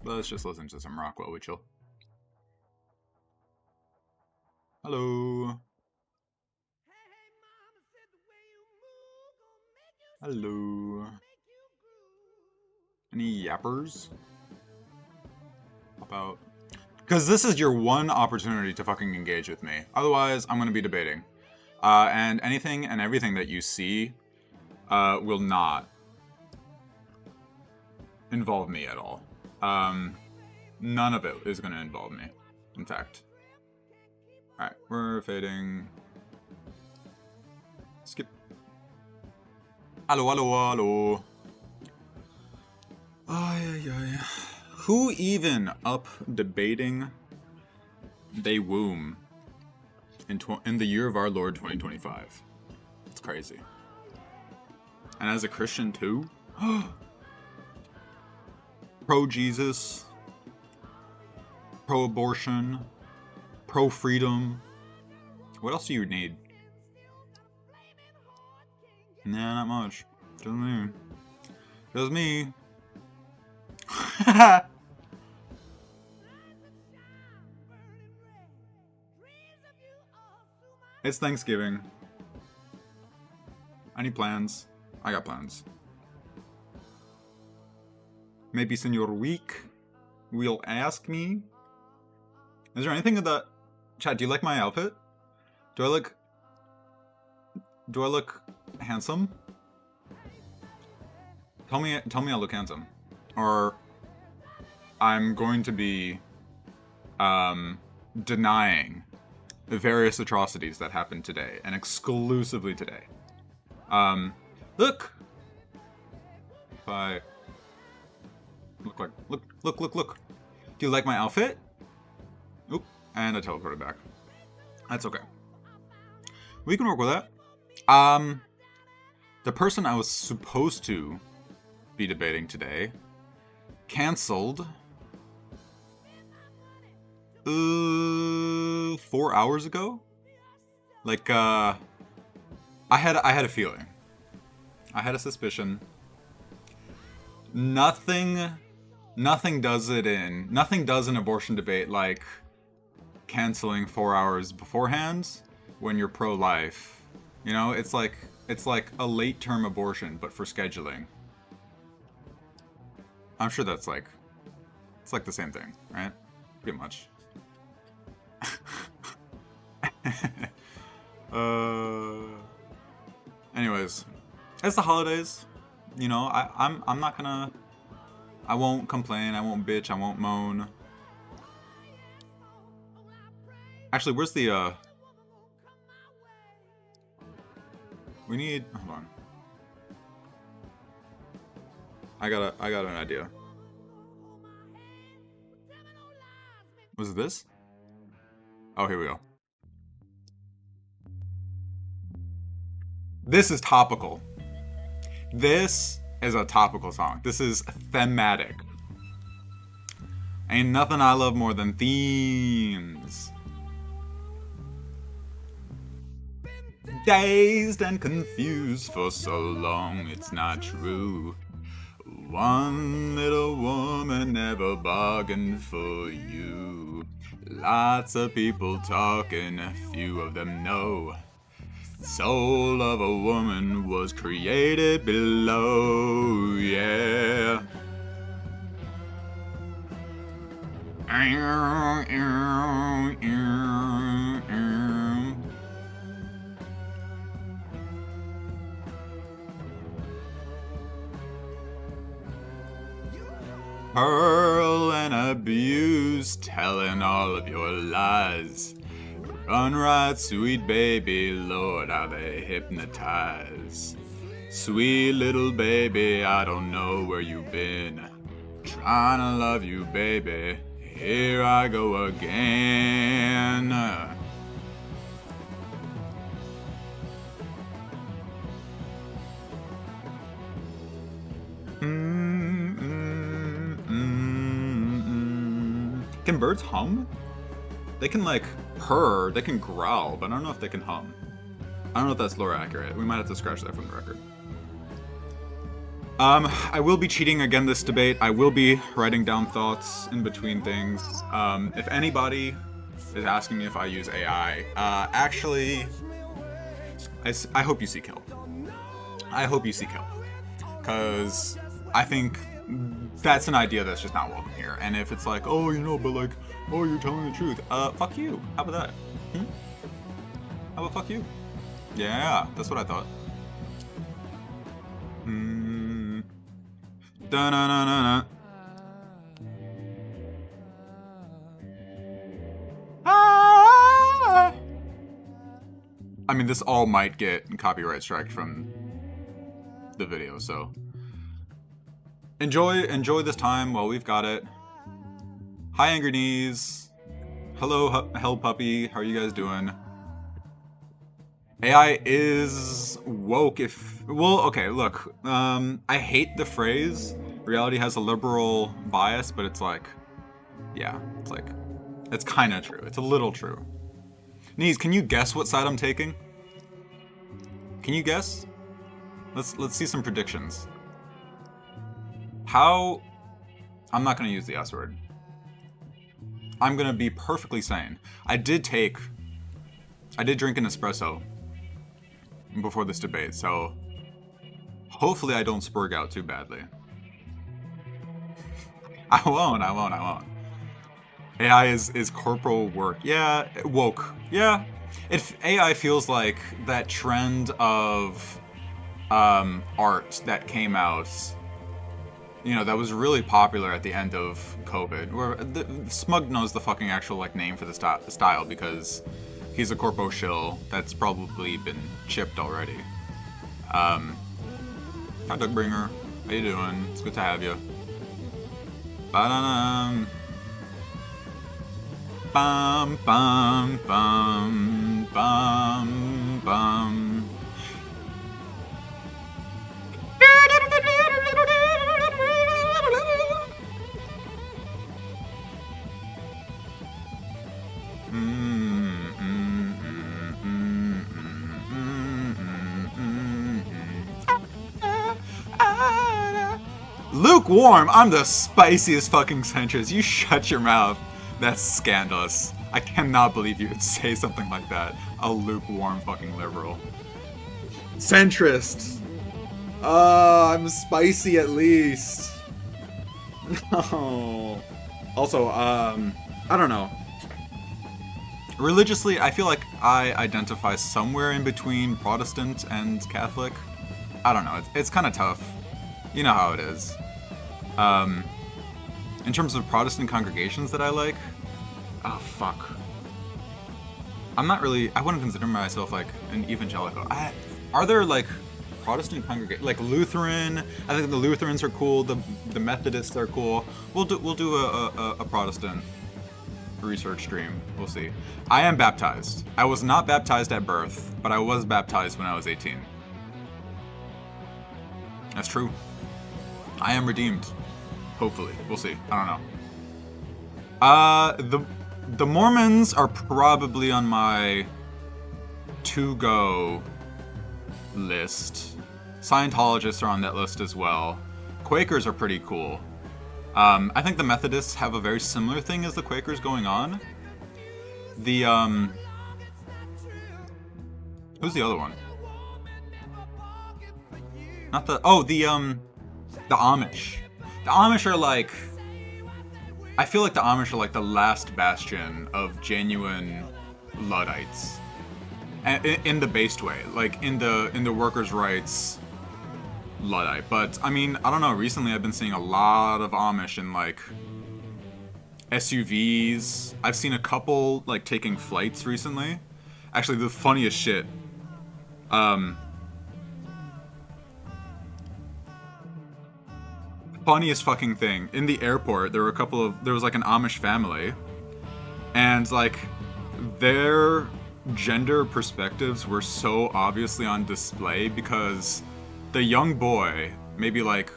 Let's just listen to some rock while we chill. Hello. Hello. Any yappers? About... Because this is your one opportunity to fucking engage with me. Otherwise, I'm going to be debating. And anything and everything that you see will not involve me at all. None of it is going to involve me, in fact. Alright, we're fading. Skip. Hello, hello, hello. Ay, ay, ay. Who even up debating they womb in the year of our Lord 2025? It's crazy. And as a Christian too? Pro-Jesus, pro-abortion, pro-freedom. What else do you need? Nah, not much. Just me. Just me. It's Thanksgiving. Any plans? I got plans. Maybe Senor Week will ask me. Is there anything in the chat? Do you like my outfit? Do I look handsome? Tell me I look handsome. Or I'm going to be denying the various atrocities that happened today, and exclusively today. Look! If I look. Do you like my outfit? Oop, and I teleported back. That's okay. We can work with that. The person I was supposed to be debating today canceled 4 hours ago. Like I had a feeling. I had a suspicion. Nothing does an abortion debate like canceling 4 hours beforehand when you're pro-life. You know, it's like a late term abortion but for scheduling. I'm sure that's like the same thing, right? Pretty much. Anyways, it's the holidays. You know, I'm not gonna. I won't complain. I won't bitch. I won't moan. Actually, where's the We need. Hold on. I got an idea. Was it this? Oh, here we go. This is topical. This is a topical song. This is thematic. Ain't nothing I love more than themes. Dazed and confused for so long, it's not true. One little woman never bargained for you. Lots of people talking, few of them know. Soul of a woman was created below, yeah. Pearl and abuse, telling all of your lies. Run right, sweet baby, Lord, how they hypnotize. Sweet little baby, I don't know where you've been. Trying to love you, baby, here I go again. Can birds hum? They can like purr, they can growl, but I don't know if they can hum. I don't know if that's lore accurate. We might have to scratch that from the record. I will be cheating again this debate. I will be writing down thoughts in between things. If anybody is asking me if I use AI, actually, I hope you seek help. I hope you seek help. Because I think that's an idea that's just not welcome here. And if it's like, oh, you know, but like, oh, you're telling the truth. Fuck you. How about that? How about fuck you? Yeah, that's what I thought. Da-na-na-na-na. Ah! I mean, this all might get copyright striked from the video, so enjoy this time while we've got it. Hi, Angry Knees. Hello, Hell Puppy. How are you guys doing? AI is woke well, okay, look, I hate the phrase, reality has a liberal bias, but it's like, yeah, it's like, it's kind of true. It's a little true. Knees, can you guess what side I'm taking? Can you guess? Let's see some predictions. I'm not gonna use the S word. I'm gonna be perfectly sane. I did drink an espresso before this debate, so hopefully I don't spurg out too badly. I won't. AI is corporal work. Yeah, woke. Yeah. AI feels like that trend of art that came out, you know, that was really popular at the end of COVID. Where Smug knows the fucking actual like name for the style because he's a corpo shill that's probably been chipped already. Hi, Dougbringer. How you doing? It's good to have you. Ba-da-dum. Bum, bum, bum, bum, bum. Lukewarm! I'm the spiciest fucking centrist. You shut your mouth. That's scandalous. I cannot believe you would say something like that. A lukewarm fucking liberal. Centrist! I'm spicy at least. No. Also, I don't know. Religiously, I feel like I identify somewhere in between Protestant and Catholic. I don't know, it's kind of tough. You know how it is. In terms of Protestant congregations that I like, oh fuck. I wouldn't consider myself like an evangelical. Are there like Protestant congregations, like Lutheran? I think the Lutherans are cool, the Methodists are cool. We'll do a Protestant research stream. We'll see. I am baptized. I was not baptized at birth, but I was baptized when I was 18. That's true. I am redeemed. Hopefully. We'll see. I don't know. The Mormons are probably on my to-go list. Scientologists are on that list as well. Quakers are pretty cool. I think the Methodists have a very similar thing as the Quakers going on. Who's the other one? Not the Amish. The Amish are like, I feel like the Amish are like the last bastion of genuine Luddites. In the based way, like in the workers' rights Luddite. But I mean, I don't know, recently I've been seeing a lot of Amish in like SUVs. I've seen a couple like taking flights recently. Actually, the funniest shit. Funniest fucking thing. In the airport, there was like an Amish family, and like their gender perspectives were so obviously on display because the young boy, maybe like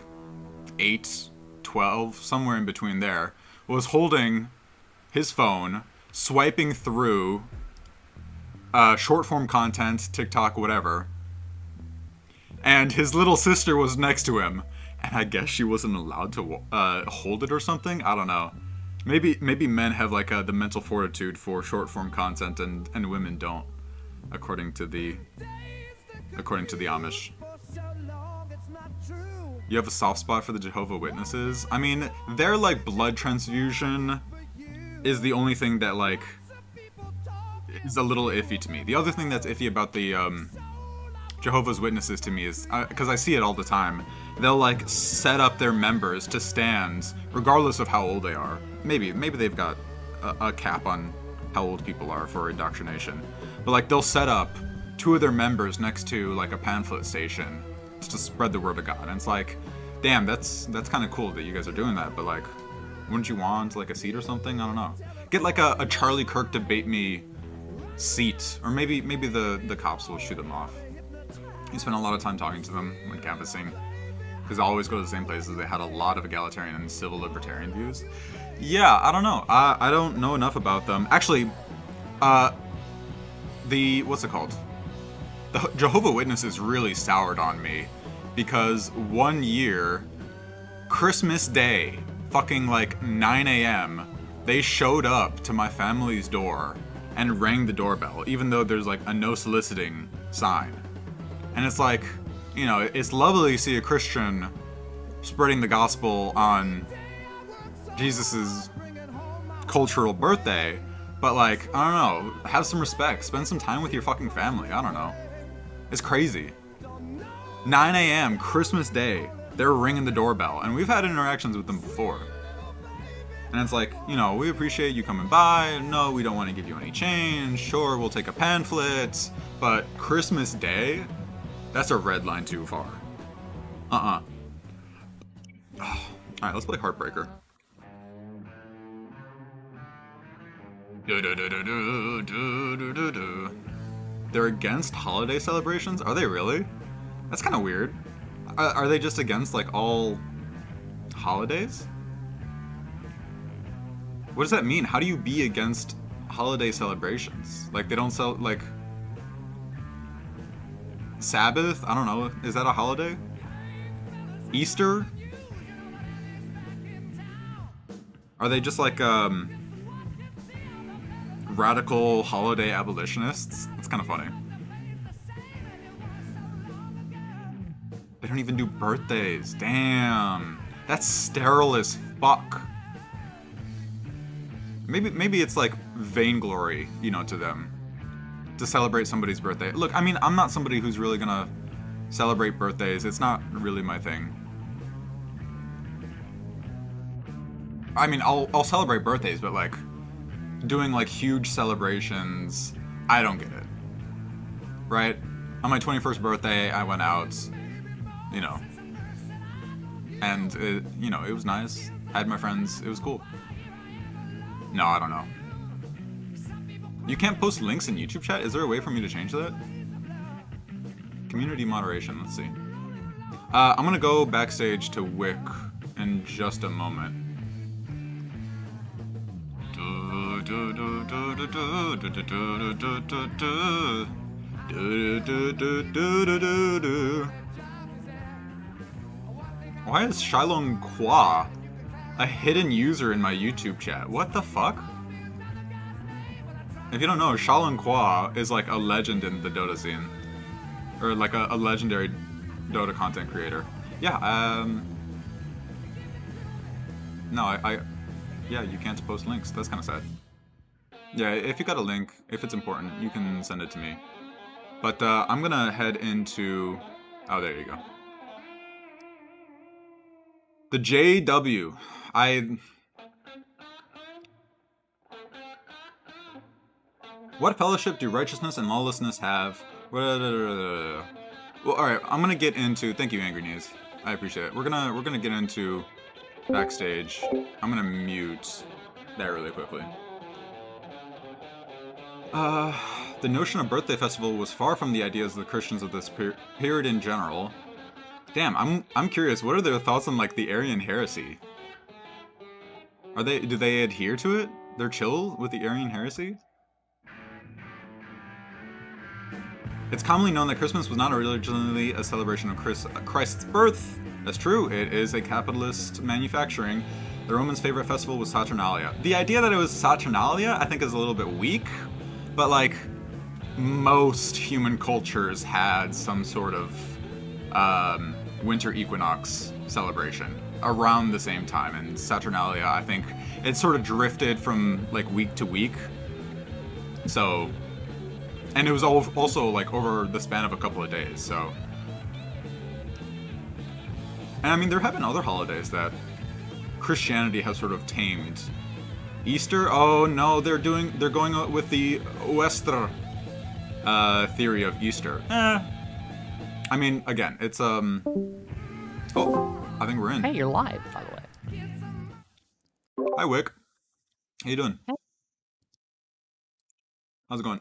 8, 12, somewhere in between there, was holding his phone, swiping through short form content, TikTok, whatever, and his little sister was next to him. and I guess she wasn't allowed to hold it or something. I don't know. Maybe men have like the mental fortitude for short form content, and women don't, according to the Amish. You have a soft spot for the Jehovah's Witnesses? I mean, their like blood transfusion is the only thing that like is a little iffy to me. The other thing that's iffy about the Jehovah's Witnesses to me is, because I see it all the time, they'll like set up their members to stand regardless of how old they are. Maybe they've got a cap on how old people are for indoctrination, but like they'll set up 2 of their members next to like a pamphlet station to spread the word of God. And it's like, damn, that's kind of cool that you guys are doing that, but like, wouldn't you want like a seat or something? I don't know. Get like a Charlie Kirk debate me seat, or maybe the cops will shoot them off. You spend a lot of time talking to them when canvassing, because I always go to the same places. They had a lot of egalitarian and civil libertarian views. Yeah, I don't know. I don't know enough about them. Actually, what's it called? The Jehovah's Witnesses really soured on me, because one year, Christmas Day, fucking like 9 a.m., they showed up to my family's door and rang the doorbell, even though there's like a no soliciting sign. And it's like, you know, it's lovely to see a Christian spreading the gospel on Jesus's cultural birthday, but like, I don't know, have some respect, spend some time with your fucking family. I don't know. It's crazy. 9 a.m. Christmas Day, they're ringing the doorbell, and we've had interactions with them before. And it's like, you know, we appreciate you coming by. No, we don't want to give you any change. Sure, we'll take a pamphlet, but Christmas Day? That's a red line too far. Alright, let's play Heartbreaker. They're against holiday celebrations? Are they really? That's kind of weird. Are they just against, like, all holidays? What does that mean? How do you be against holiday celebrations? Like, they don't like... Sabbath? I don't know. Is that a holiday? Easter? Are they just like radical holiday abolitionists? That's kind of funny. They don't even do birthdays. Damn. That's sterile as fuck. Maybe it's like vainglory, you know, to them, to celebrate somebody's birthday. Look, I mean, I'm not somebody who's really gonna celebrate birthdays. It's not really my thing. I mean, I'll celebrate birthdays, but like, doing like huge celebrations, I don't get it. Right? On my 21st birthday, I went out, you know, and it, you know, it was nice. I had my friends. It was cool. No, I don't know. You can't post links in YouTube chat? Is there a way for me to change that? Community moderation, let's see. I'm gonna go backstage to Wick in just a moment. Why is Shilong Kwa a hidden user in my YouTube chat? What the fuck? If you don't know, Shilong Kwa is like a legend in the Dota scene. Or like a legendary Dota content creator. Yeah, no, yeah, you can't post links. That's kind of sad. Yeah, if you got a link, if it's important, you can send it to me. But I'm gonna head into... Oh, there you go. The JW. What fellowship do righteousness and lawlessness have? Well, alright, I'm gonna get into... Thank you, Angry News. I appreciate it. We're gonna get into backstage. I'm gonna mute that really quickly. The notion of birthday festival was far from the ideas of the Christians of this period in general. Damn, I'm curious, what are their thoughts on, like, the Arian heresy? Do they adhere to it? They're chill with the Arian heresy? It's commonly known that Christmas was not originally a celebration of Christ's birth. That's true. It is a capitalist manufacturing. The Romans' favorite festival was Saturnalia. The idea that it was Saturnalia, I think, is a little bit weak, but like most human cultures had some sort of winter equinox celebration around the same time, and Saturnalia, I think, it sort of drifted from like week to week. So, and it was also like over the span of a couple of days. So, and I mean, there have been other holidays that Christianity has sort of tamed. Easter? Oh no, they're going with the Western theory of Easter. I mean, again, it's Oh, I think we're in. Hey, you're live, by the way. Hi, Wick. How you doing? Hey. How's it going?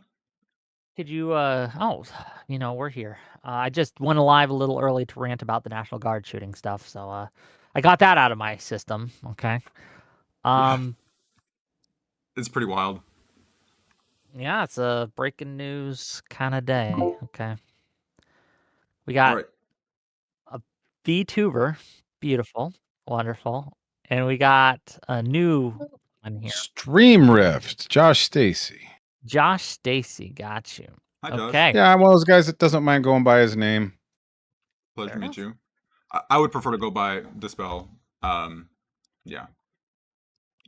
Did you? We're here. I just went live a little early to rant about the National Guard shooting stuff, so I got that out of my system. Okay. It's pretty wild. Yeah, it's a breaking news kind of day. Okay. We got a VTuber, beautiful, wonderful, and we got a new one here. StreamRift, Josh Stacy. Josh Stacy, got you. Hi, Josh. Okay. Yeah, I'm one of those guys that doesn't mind going by his name. Pleasure to meet you. I would prefer to go by Dispel. Yeah.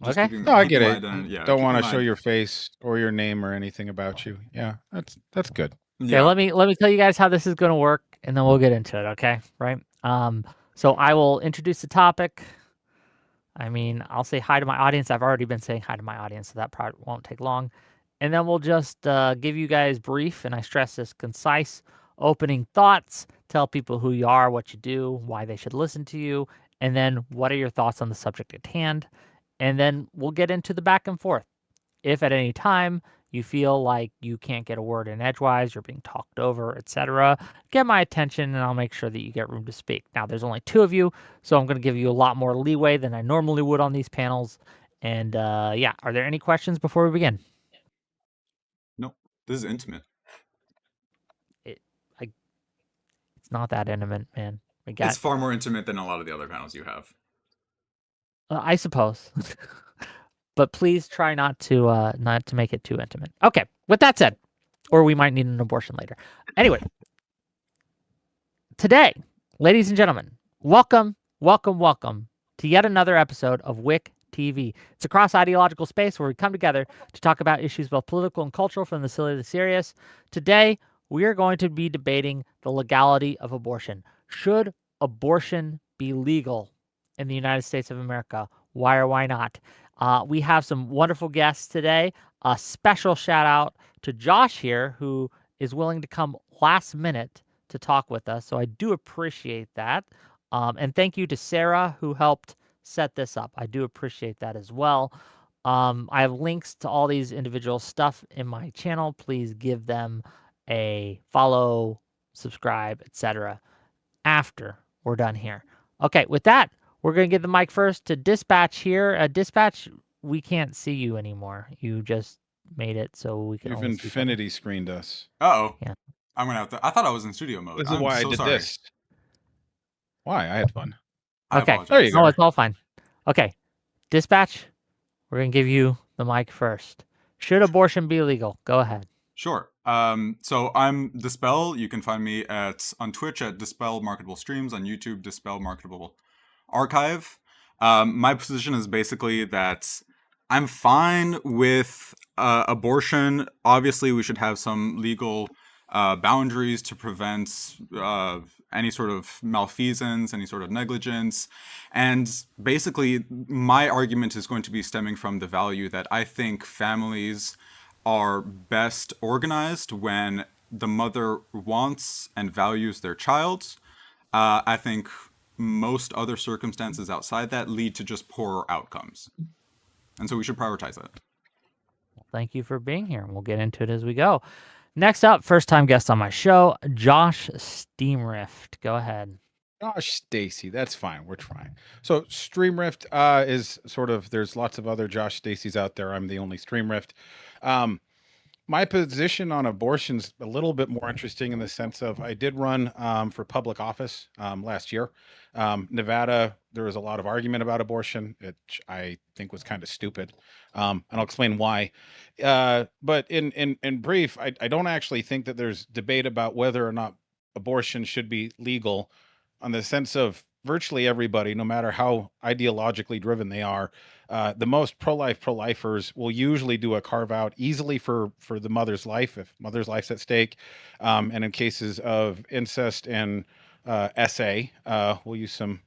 Just okay. No, I get it. Yeah, don't want to show your face or your name or anything about you. Yeah, that's good. Okay, let me tell you guys how this is going to work, and then we'll get into it. Okay, right? So I will introduce the topic. I mean, I'll say hi to my audience. I've already been saying hi to my audience, so that probably won't take long. And then we'll just give you guys brief, and I stress this, concise opening thoughts. Tell people who you are, what you do, why they should listen to you, and then what are your thoughts on the subject at hand. And then we'll get into the back and forth. If at any time you feel like you can't get a word in edgewise, you're being talked over, etc., get my attention and I'll make sure that you get room to speak. Now, there's only 2 of you, so I'm going to give you a lot more leeway than I normally would on these panels. And yeah, are there any questions before we begin? No, this is intimate. It's not that intimate, man. It's far more intimate than a lot of the other panels you have. I suppose. But please try not to make it too intimate. Okay, with that said, or we might need an abortion later. Anyway, today, ladies and gentlemen, welcome to yet another episode of Wick TV. It's a cross-ideological space where we come together to talk about issues both political and cultural, from the silly to the serious. Today, we are going to be debating the legality of abortion. Should abortion be legal in the United States of America? Why or why not? We have some wonderful guests today. A special shout out to Josh here, who is willing to come last minute to talk with us. So I do appreciate that. And thank you to Sarah, who helped set this up. I do appreciate that as well. I have links to all these individual stuff in my channel. Please give them a follow, subscribe, etc. after we're done here. Okay, with that, we're going to give the mic first to Dispatch here. Dispatch, we can't see you anymore. You just made it so we can. You've infinity screened us. Uh-oh. Yeah. I'm going to have to. I thought I was in studio mode. This is why I did this. Why? I had fun. Okay. There you go. No, it's all fine. Okay. Dispatch, we're going to give you the mic first. Should abortion be legal? Go ahead. Sure. So I'm Dispel. You can find me on Twitch at Dispel Marketable Streams, on YouTube, Dispel Marketable Archive. My position is basically that I'm fine with abortion. Obviously, we should have some legal boundaries to prevent any sort of malfeasance, any sort of negligence. And basically, my argument is going to be stemming from the value that I think families are best organized when the mother wants and values their child. I think most other circumstances outside that lead to just poorer outcomes. And so we should prioritize that. Well, thank you for being here, and we'll get into it as we go. Next up, first-time guest on my show, Josh StreamRift. Go ahead. Josh Stacy, that's fine. We're trying. So StreamRift is sort of, there's lots of other Josh Stacys out there. I'm the only StreamRift. My position on abortion's a little bit more interesting in the sense of I did run for public office last year. Nevada, there was a lot of argument about abortion, which I think was kind of stupid, and I'll explain why. But in brief, I don't actually think that there's debate about whether or not abortion should be legal, on the sense of virtually everybody, no matter how ideologically driven they are, the most pro-lifers will usually do a carve out easily for the mother's life if mother's life's at stake, and in cases of incest and we'll use some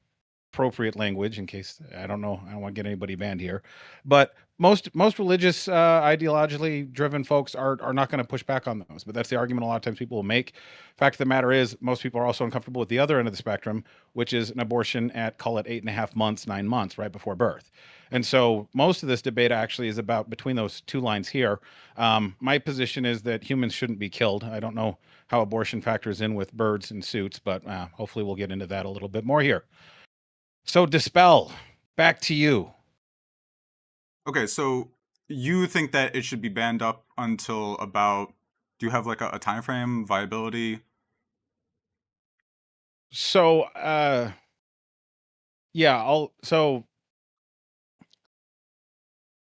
appropriate language in case I don't know, I don't want to get anybody banned here, but most religious ideologically driven folks are not going to push back on those. But that's the argument a lot of times people will make. Fact of the matter is, most people are also uncomfortable with the other end of the spectrum, which is an abortion at, call it 8.5 months, 9 months, right before birth. And so most of this debate actually is about between those two lines here. My position is that humans shouldn't be killed. I don't know how abortion factors in with birds and suits, but hopefully we'll get into that a little bit more here. So Dispel, back to you. Okay, so you think that it should be banned up until about, do you have like a time frame, viability? So so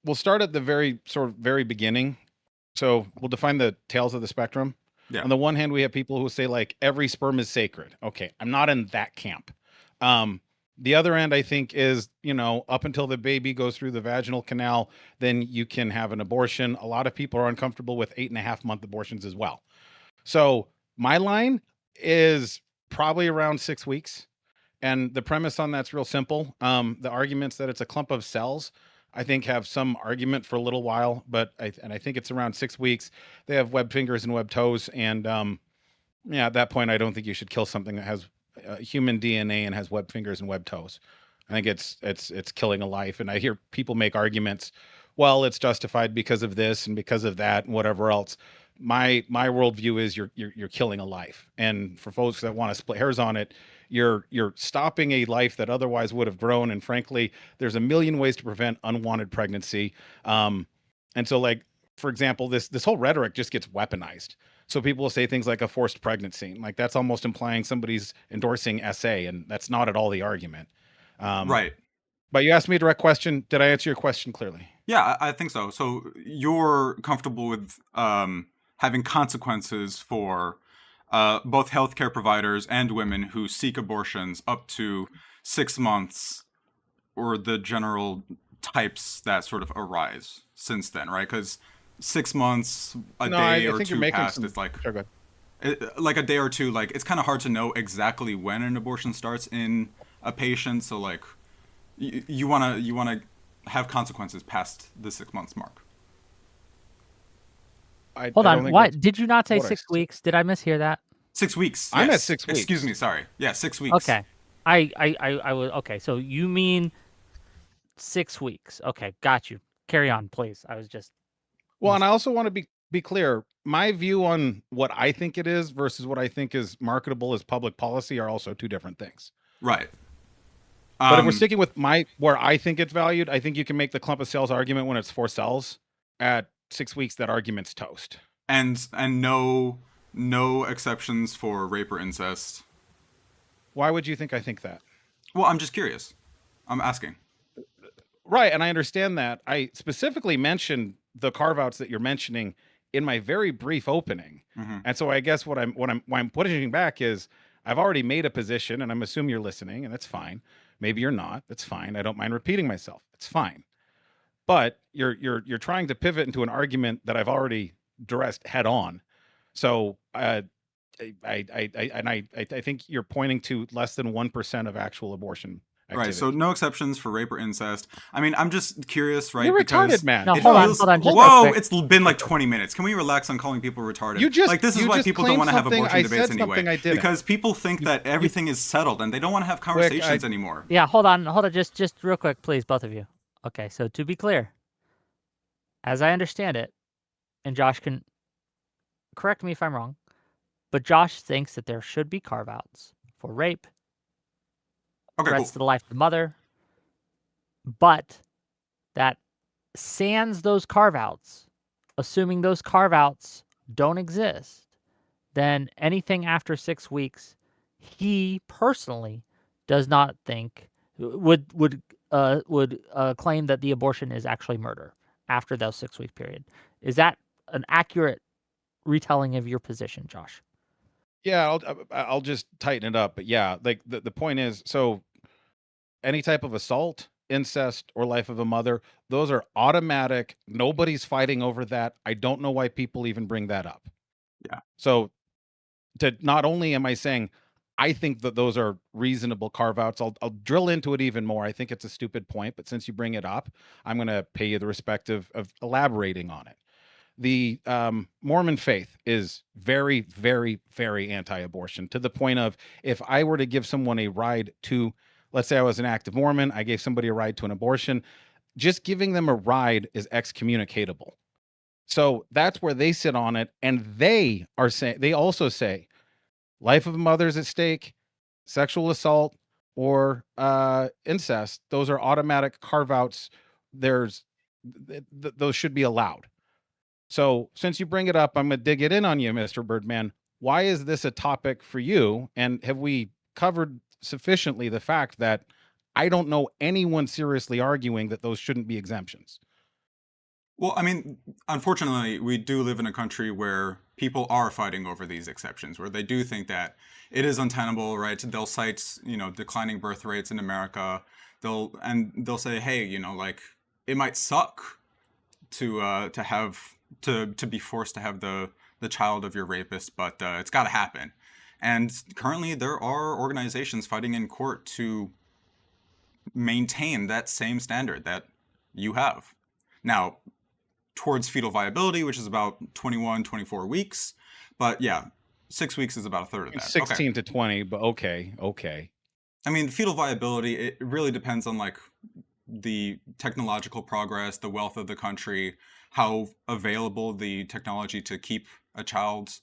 we'll start at the very beginning. So we'll define the tails of the spectrum. Yeah. On the one hand, we have people who say like every sperm is sacred. Okay, I'm not in that camp. The other end, I think, is, up until the baby goes through the vaginal canal, then you can have an abortion. A lot of people are uncomfortable with 8.5-month abortions as well. So my line is probably around 6 weeks. And the premise on that's real simple. The arguments that it's a clump of cells, I think, have some argument for a little while, but I think it's around 6 weeks. They have web fingers and web toes. And at that point, I don't think you should kill something that has human DNA and has web fingers and web toes. I think it's killing a life. And I hear people make arguments, well, it's justified because of this and because of that and whatever else. My worldview is you're killing a life. And for folks that want to split hairs on it, you're stopping a life that otherwise would have grown. And frankly, there's a million ways to prevent unwanted pregnancy. And so, like, for example, this whole rhetoric just gets weaponized. So people will say things like a forced pregnancy, like that's almost implying somebody's endorsing SA, and that's not at all the argument. Right. But you asked me a direct question. Did I answer your question clearly? Yeah, I think so. So you're comfortable with having consequences for both healthcare providers and women who seek abortions up to 6 months, or the general types that sort of arise since then, right? Because 6 months, a day or two past, it's like, sure, like a day or two, like it's kind of hard to know exactly when an abortion starts in a patient. So like, you wanna have consequences past the 6 months mark. Hold on, what did you not say 6 weeks? Did I mishear that? 6 weeks. I'm yes. at 6 weeks. Excuse me, sorry. Yeah, 6 weeks. Okay, I was okay. So you mean 6 weeks? Okay, got you. Carry on, please. I was just. Well, and I also want to be clear. My view on what I think it is versus what I think is marketable as public policy are also two different things. Right. But if we're sticking with where I think it's valued, I think you can make the clump of cells argument when it's 4 cells. At 6 weeks, that argument's toast. And no exceptions for rape or incest. Why would you think I think that? Well, I'm just curious. I'm asking. Right, and I understand that. I specifically mentioned the carve-outs that you're mentioning in my very brief opening. Mm-hmm. And so I guess why I'm pushing back is I've already made a position, and I'm assuming you're listening, and that's fine. Maybe you're not. That's fine. I don't mind repeating myself. It's fine. But you're trying to pivot into an argument that I've already addressed head on. So I think you're pointing to less than 1% of actual abortion activity. Right, so no exceptions for rape or incest. I mean, I'm just curious, right? You're because retarded, man. No, hold on. Whoa, it's been like 20 minutes. Can we relax on calling people retarded? This is why people don't want to have abortion debates anyway. Because people think that everything is settled and they don't want to have conversations anymore. Yeah, hold on. Just real quick, please, both of you. Okay, so to be clear, as I understand it, and Josh can correct me if I'm wrong, but Josh thinks that there should be carve-outs for rape, threats to the life of the mother, but that sans those carve-outs, assuming those carve outs don't exist, then anything after 6 weeks, he personally does not think would claim that the abortion is actually murder after that 6-week period. Is that an accurate retelling of your position, Josh? Yeah, I'll just tighten it up. But yeah, like the point is, so any type of assault, incest, or life of a mother, those are automatic. Nobody's fighting over that. I don't know why people even bring that up. Yeah. So to not only am I saying I think that those are reasonable carve outs, I'll drill into it even more. I think it's a stupid point, but since you bring it up, I'm going to pay you the respect of elaborating on it. The Mormon faith is very, very, very anti-abortion, to the point of, if I were to give someone a ride to, let's say I was an active Mormon, I gave somebody a ride to an abortion, just giving them a ride is excommunicatable. So that's where they sit on it. And they also say life of a mother is at stake, sexual assault, or incest. Those are automatic carve outs. Those should be allowed. So since you bring it up, I'm going to dig it in on you, Mr. Birdman. Why is this a topic for you? And have we covered sufficiently the fact that I don't know anyone seriously arguing that those shouldn't be exemptions? Well, I mean, unfortunately, we do live in a country where people are fighting over these exceptions, where they do think that it is untenable, right? They'll cite, declining birth rates in America. They'll say, hey, like, it might suck to be forced to have the child of your rapist, but it's got to happen. And currently, there are organizations fighting in court to maintain that same standard that you have. Now, towards fetal viability, which is about 21, 24 weeks. But yeah, 6 weeks is about a third of that. 16 to 20, but okay. I mean, fetal viability, it really depends on like the technological progress, the wealth of the country, how available the technology to keep a child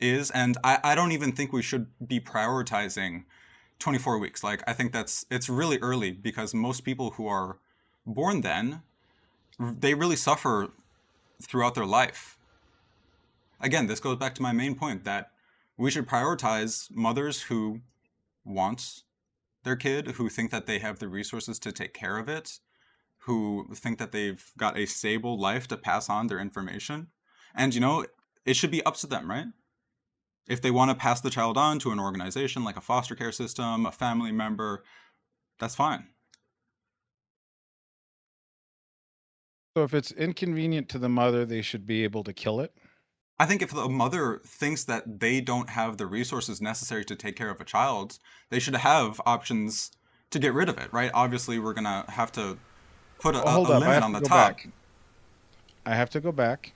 is. And I don't even think we should be prioritizing 24 weeks. Like, I think it's really early, because most people who are born then, they really suffer throughout their life. Again, this goes back to my main point that we should prioritize mothers who want their kid, who think that they have the resources to take care of it, who think that they've got a stable life to pass on their information. And, it should be up to them, right? If they want to pass the child on to an organization like a foster care system, a family member, that's fine. So if it's inconvenient to the mother, they should be able to kill it? I think if the mother thinks that they don't have the resources necessary to take care of a child, they should have options to get rid of it, right? Obviously, we're going to have to put a limit on the top. I have to go back.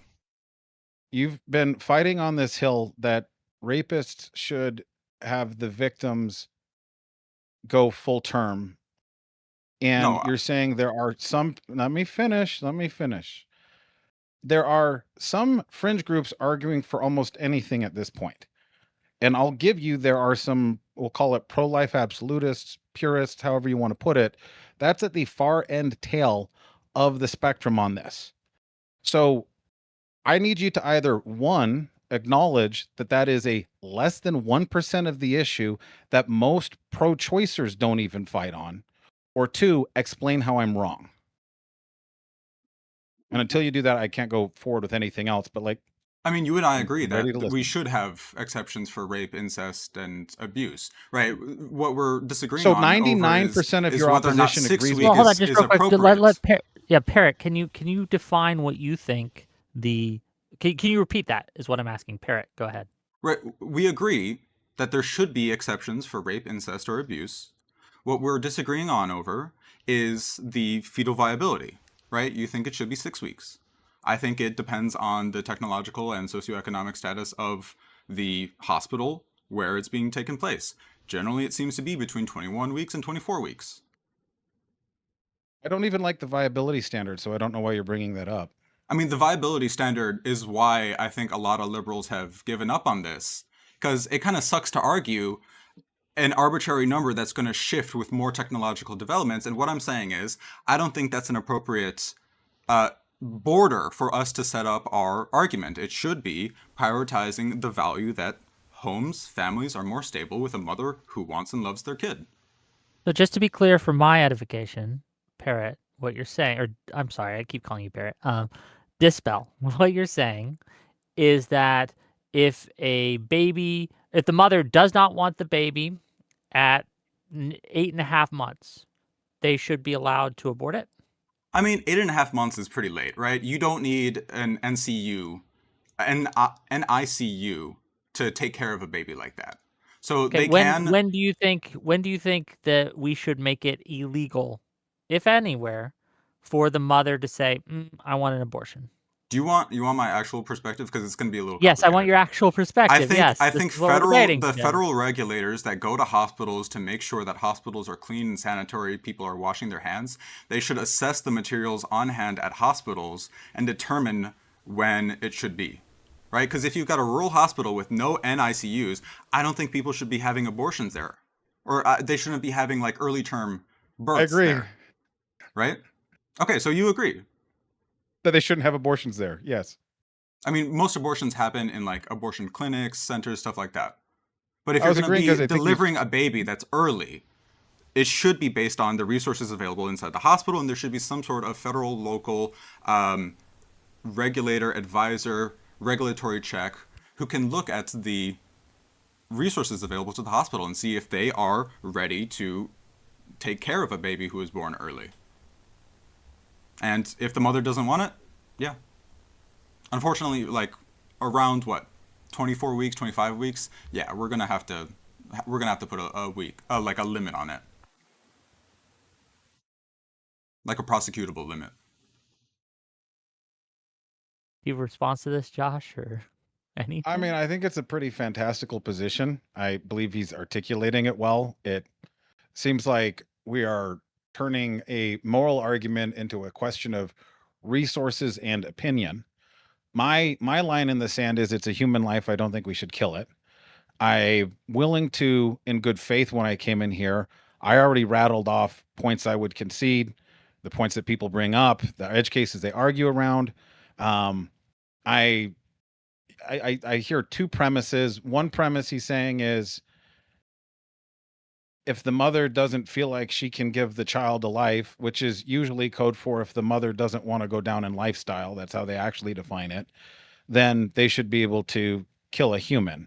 You've been fighting on this hill that rapists should have the victims go full term. And No, you're saying there are some, let me finish. There are some fringe groups arguing for almost anything at this point. And I'll give you, there are some, we'll call it pro-life absolutists, purists, however you want to put it. That's at the far end tail of the spectrum on this. So I need you to either, one, acknowledge that that is a less than 1% of the issue that most pro-choicers don't even fight on, or two, explain how I'm wrong. And until you do that, I can't go forward with anything else. But like, I mean, you and I agree ready to that we listen. should have exceptions for rape, incest, and abuse, right? What we're disagreeing So on over 99% of is your whether or not opposition 6 agrees weeks Well, hold on, is just real quick. appropriate. Parrot, can you define what you think the? Can you repeat that? Is what I'm asking. Parrot, go ahead. Right, we agree that there should be exceptions for rape, incest, or abuse. What we're disagreeing on over is the fetal viability, right? You think it should be 6 weeks. I think it depends on the technological and socioeconomic status of the hospital where it's being taken place. Generally, it seems to be between 21 weeks and 24 weeks. I don't even like the viability standard, so I don't know why you're bringing that up. I mean, the viability standard is why I think a lot of liberals have given up on this, because it kind of sucks to argue an arbitrary number that's going to shift with more technological developments. And what I'm saying is, I don't think that's an appropriate border for us to set up our argument. It should be prioritizing the value that homes, families are more stable with a mother who wants and loves their kid. So just to be clear for my edification, Parrot, what you're saying, or I'm sorry, I keep calling you Parrot. Dispel. What you're saying is that if the mother does not want the baby at 8.5 months, they should be allowed to abort it? I mean, 8.5 months is pretty late, right? You don't need an ICU to take care of a baby like that. So Okay, they can. when do you think that we should make it illegal, if anywhere, for the mother to say, I want an abortion? Do you want my actual perspective? Because it's going to be a little Yes, I want complicated. your actual perspective. Yes, I this think is what we're debating the today. federal regulators that go to hospitals to make sure that hospitals are clean and sanitary, people are washing their hands, they should assess the materials on hand at hospitals and determine when it should be. Right? Because if you've got a rural hospital with no NICUs, I don't think people should be having abortions there. Or they shouldn't be having like early term births agree. there. Right? Okay, so you agree. That they shouldn't have abortions there. Yes. I mean, most abortions happen in like abortion clinics, centers, stuff like that. But if I you're was going agreeing to 'cause be I think delivering a baby that's early, it should be based on the resources available inside the hospital, and there should be some sort of federal, local regulator, advisor, regulatory check who can look at the resources available to the hospital and see if they are ready to take care of a baby who is born early. And if the mother doesn't want it, yeah. Unfortunately, like around what, 24 weeks, 25 weeks, yeah, we're gonna have to put a week, like a limit on it, like a prosecutable limit. Do you have a response to this, Josh, or anything? I mean, I think it's a pretty fantastical position. I believe he's articulating it well. It seems like we are turning a moral argument into a question of resources and opinion. My line in the sand is it's a human life. I don't think we should kill it. I'm willing to, in good faith, when I came in here, I already rattled off points I would concede, the points that people bring up, the edge cases they argue around. I hear two premises. One premise he's saying is if the mother doesn't feel like she can give the child a life, which is usually code for if the mother doesn't want to go down in lifestyle, that's how they actually define it, then they should be able to kill a human.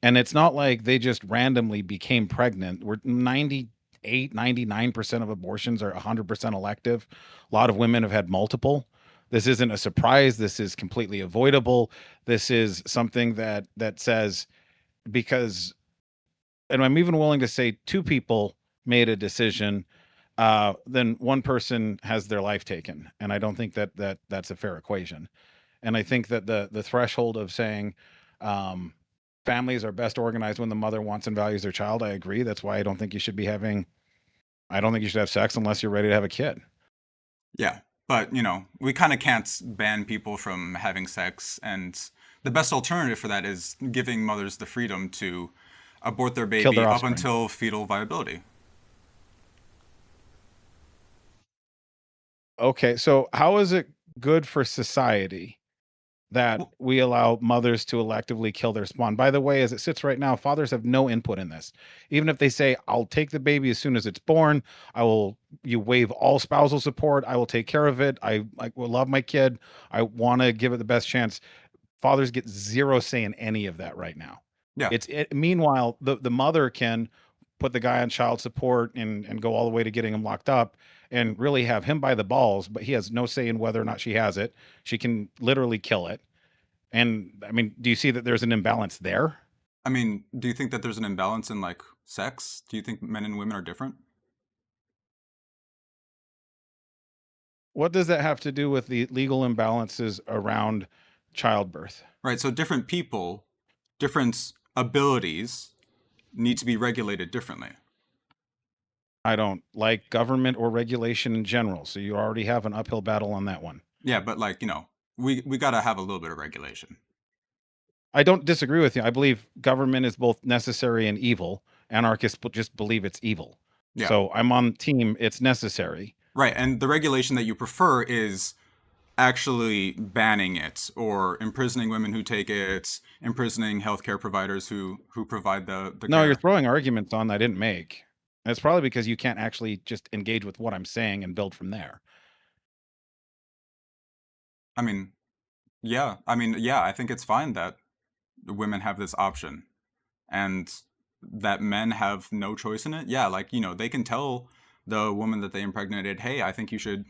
And it's not like they just randomly became pregnant. We're 99% of abortions are 100% elective. A lot of women have had multiple. This isn't a surprise. This is completely avoidable. This is something that says, because, and I'm even willing to say two people made a decision, then one person has their life taken. And I don't think that's a fair equation. And I think that the threshold of saying families are best organized when the mother wants and values their child, I agree. That's why I don't think you should have sex unless you're ready to have a kid. Yeah, but we kind of can't ban people from having sex, and the best alternative for that is giving mothers the freedom to abort their baby up until fetal viability. Okay, so how is it good for society that we allow mothers to electively kill their spawn? By the way, as it sits right now, fathers have no input in this. Even if they say, I'll take the baby as soon as it's born, you waive all spousal support, I will take care of it, I will love my kid, I want to give it the best chance. Fathers get zero say in any of that right now. Yeah. Meanwhile, the mother can put the guy on child support and go all the way to getting him locked up and really have him by the balls, but he has no say in whether or not she has it. She can literally kill it. And I mean, do you see that there's an imbalance there? I mean, do you think that there's an imbalance in like sex? Do you think men and women are different? What does that have to do with the legal imbalances around childbirth? Right. So different people, different abilities need to be regulated differently. I don't like government or regulation in general. So you already have an uphill battle on that one. Yeah, but like, we got to have a little bit of regulation. I don't disagree with you. I believe government is both necessary and evil. Anarchists just believe it's evil. Yeah. So I'm on team, it's necessary. Right. And the regulation that you prefer is actually banning it or imprisoning women who take it, imprisoning healthcare providers who provide the No, you're care. throwing arguments on that I didn't make. And it's probably because you can't actually just engage with what I'm saying and build from there. I mean, yeah. I mean, yeah, I think it's fine that women have this option and that men have no choice in it. Yeah, like, they can tell the woman that they impregnated, "Hey, I think you should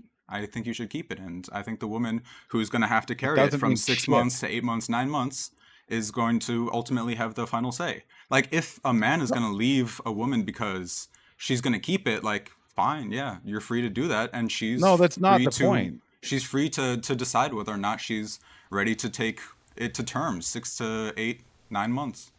keep it." And I think the woman who's going to have to It carry it doesn't from mean 6 shit. months to 8 months, 9 months is going to ultimately have the final say. Like, if a man is No, going to leave a woman because she's going to keep it, like, fine, yeah, you're free to do that, and no, that's not the point. she's free to decide whether or not she's ready to take it to term, 6 to 8, 9 months.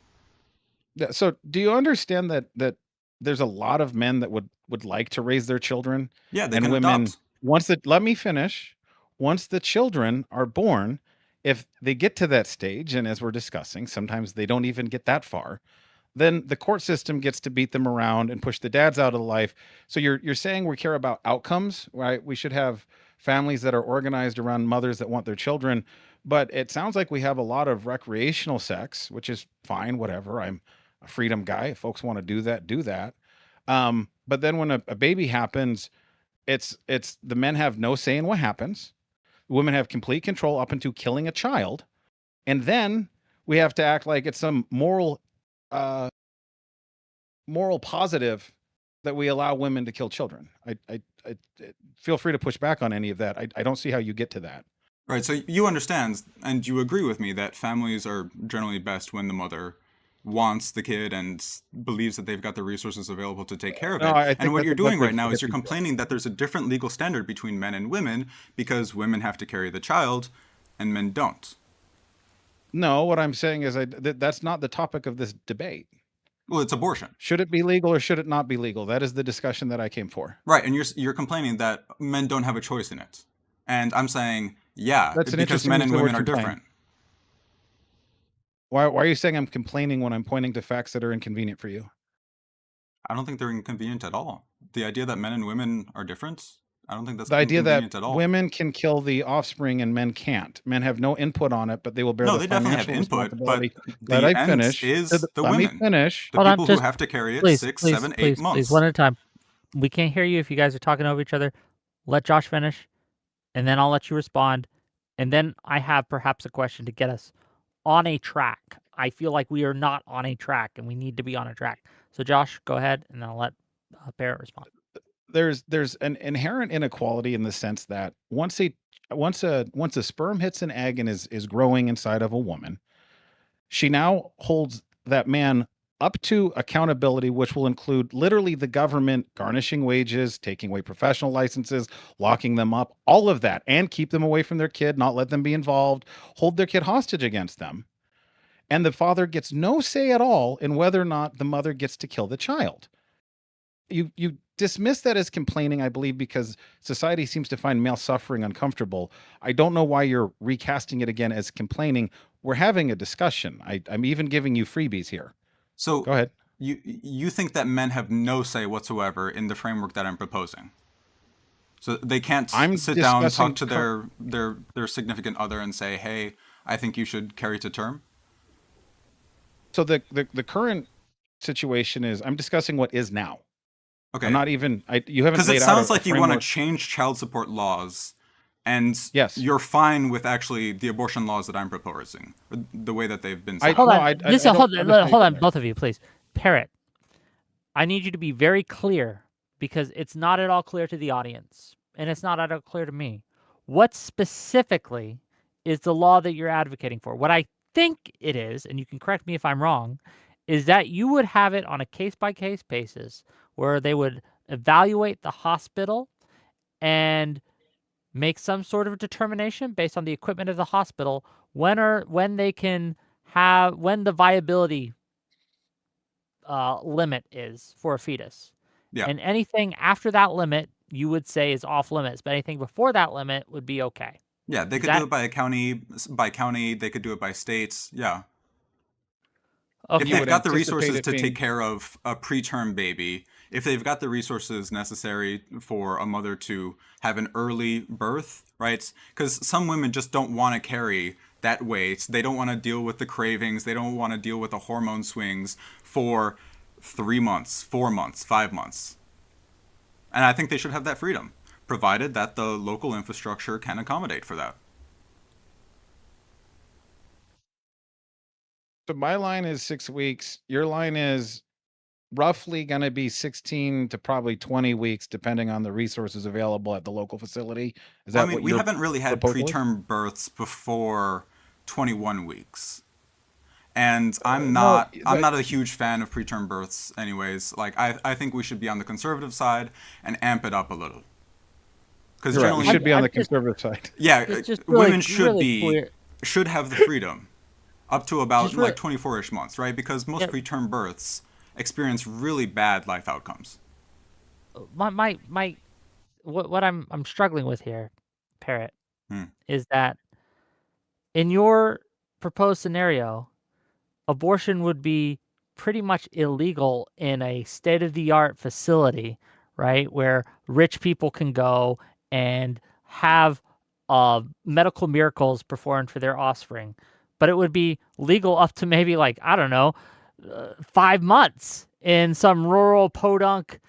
Yeah, so do you understand that there's a lot of men that would like to raise their children, Yeah, they and can women, adopt. let me finish. Once the children are born, if they get to that stage, and as we're discussing, sometimes they don't even get that far, then the court system gets to beat them around and push the dads out of life. So you're saying we care about outcomes, right? We should have families that are organized around mothers that want their children, but it sounds like we have a lot of recreational sex, which is fine, whatever. I'm a freedom guy. If folks want to do that, do that. But then when a baby happens, it's the men have no say in what happens. Women have complete control up into killing a child, and then we have to act like it's some uh moral positive that we allow women to kill children. I feel free to push back on any of that. I don't see how you get to that. Right, so you understand and you agree with me that families are generally best when the mother wants the kid and believes that they've got the resources available to take care of No, it. I And think what you're that's doing like right now is you're 50. complaining that there's a different legal standard between men and women because women have to carry the child and men don't. No, what I'm saying is that's not the topic of this debate. Well, it's abortion. Should it be legal or should it not be legal? That is the discussion that I came for. Right, and you're complaining that men don't have a choice in it. And I'm saying, yeah, That's an because interesting men use and of the women word are complain. different. Why are you saying I'm complaining when I'm pointing to facts that are inconvenient for you? I don't think they're inconvenient at all. The idea that men and women are different, I don't think that's The idea that inconvenient at all. women can kill the offspring and men can't. Men have no input on it, but they will bear No, the they definitely have financial input, but responsibility. Let the I end finish. is the Let me women, finish. the Hold on, people who just have to carry it please, 6, please, 7, 8 please, please, one months. at a time. We can't hear you if you guys are talking over each other. Let Josh finish, and then I'll let you respond. And then I have perhaps a question to get us on a track. I feel like we are not on a track, and we need to be on a track. So, Josh, go ahead, and I'll let Barrett respond. There's an inherent inequality in the sense that once a sperm hits an egg and is growing inside of a woman, she now holds that man up to accountability, which will include literally the government garnishing wages, taking away professional licenses, locking them up, all of that, and keep them away from their kid, not let them be involved, hold their kid hostage against them. And the father gets no say at all in whether or not the mother gets to kill the child. You dismiss that as complaining, I believe, because society seems to find male suffering uncomfortable. I don't know why you're recasting it again as complaining. We're having a discussion. I'm even giving you freebies here. So Go ahead. you think that men have no say whatsoever in the framework that I'm proposing. So they can't I'm sit down, talk discussing to their significant other and say, "Hey, I think you should carry to term." so the current situation is I'm discussing what is now. I'm Okay. not even you haven't Because it laid out sounds a like you want to framework. change child support laws, and Yes. you're fine with actually the abortion laws that I'm proposing, or the way that they've been set Hold up. No, on, I listen, don't hold, understand hold on, that. both of you, please. Parrot, I need you to be very clear because it's not at all clear to the audience, and it's not at all clear to me. What specifically is the law that you're advocating for? What I think it is, and you can correct me if I'm wrong, is that you would have it on a case-by-case basis where they would evaluate the hospital and make some sort of determination based on the equipment of the hospital when they can have when the viability limit is for a fetus. Yeah. And anything after that limit, you would say is off limits, but anything before that limit would be okay. Yeah, they Is could do that it by a county, they could do it by states. Yeah. If You okay? they've would got the anticipate resources it to take being care of a preterm baby, if they've got the resources necessary for a mother to have an early birth, right? Because some women just don't want to carry that weight. They don't want to deal with the cravings. They don't want to deal with the hormone swings for 3 months, 4 months, 5 months. And I think they should have that freedom, provided that the local infrastructure can accommodate for that. So my line is 6 weeks. Your line is roughly going to be 16 to probably 20 weeks, depending on the resources available at the local facility. Is that I mean, what we your haven't really had proposal is? preterm births before 21 weeks. And I'm No, not a huge fan of preterm births anyways. Like I think we should be on the conservative side and amp it up a little. Because you're right. We generally, should be on I'm the just- conservative side. yeah, It's just really, women should really be clear. should have the freedom up to about Just really- like 24ish months, right? Because most Yeah. preterm births experience really bad life outcomes. My what I'm struggling with here, Parrot, Hmm. is that in your proposed scenario, abortion would be pretty much illegal in a state-of-the-art facility, right? Where rich people can go and have medical miracles performed for their offspring. But it would be legal up to maybe like, I don't know, 5 months in some rural podunk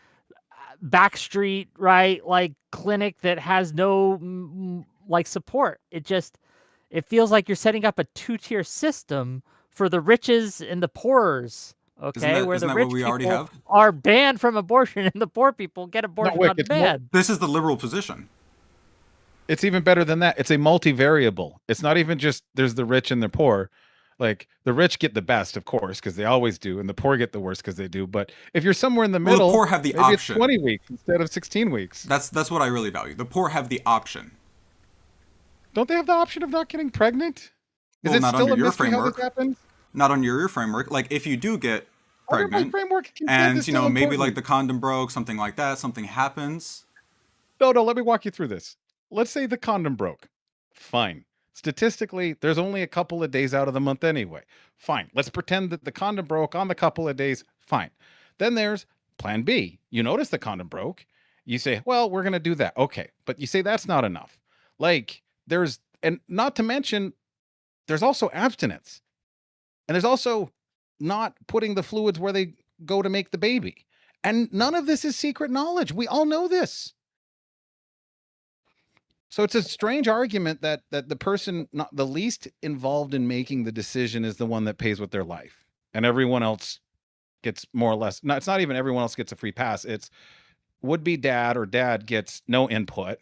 backstreet, right? Like clinic that has no like support. It feels like you're setting up a two-tier system for the riches and the poorers. Okay, where isn't the that rich what we already people have? are banned from abortion and the poor people get abortion Wick, on it's more- demand. This is the liberal position. It's even better than that. It's a multivariable. It's not even just there's the rich and the poor. Like the rich get the best, of course, because they always do, and the poor get the worst because they do. But if you're somewhere in the Well, the middle, poor have the maybe option. it's 20 weeks instead of 16 weeks. That's what I really value. The poor have the option. Don't they have the option of not getting pregnant? Is Well, it not still under a your mystery how framework. this happens? Not on your framework. Like if you do get Under my pregnant framework, consent and is you know still maybe like important. the condom broke, something like that, something happens. No, let me walk you through this. Let's say the condom broke. Fine. Statistically, there's only a couple of days out of the month anyway. Fine. Let's pretend that the condom broke on the couple of days. Fine. Then there's plan B. You notice the condom broke. You say, well, we're going to do that. Okay. But you say that's not enough. Like and not to mention, there's also abstinence. And there's also not putting the fluids where they go to make the baby. And none of this is secret knowledge. We all know this. So it's a strange argument that the person not the least involved in making the decision is the one that pays with their life, and everyone else gets more or less. No, it's not even everyone else gets a free pass. It's would-be dad or dad gets no input.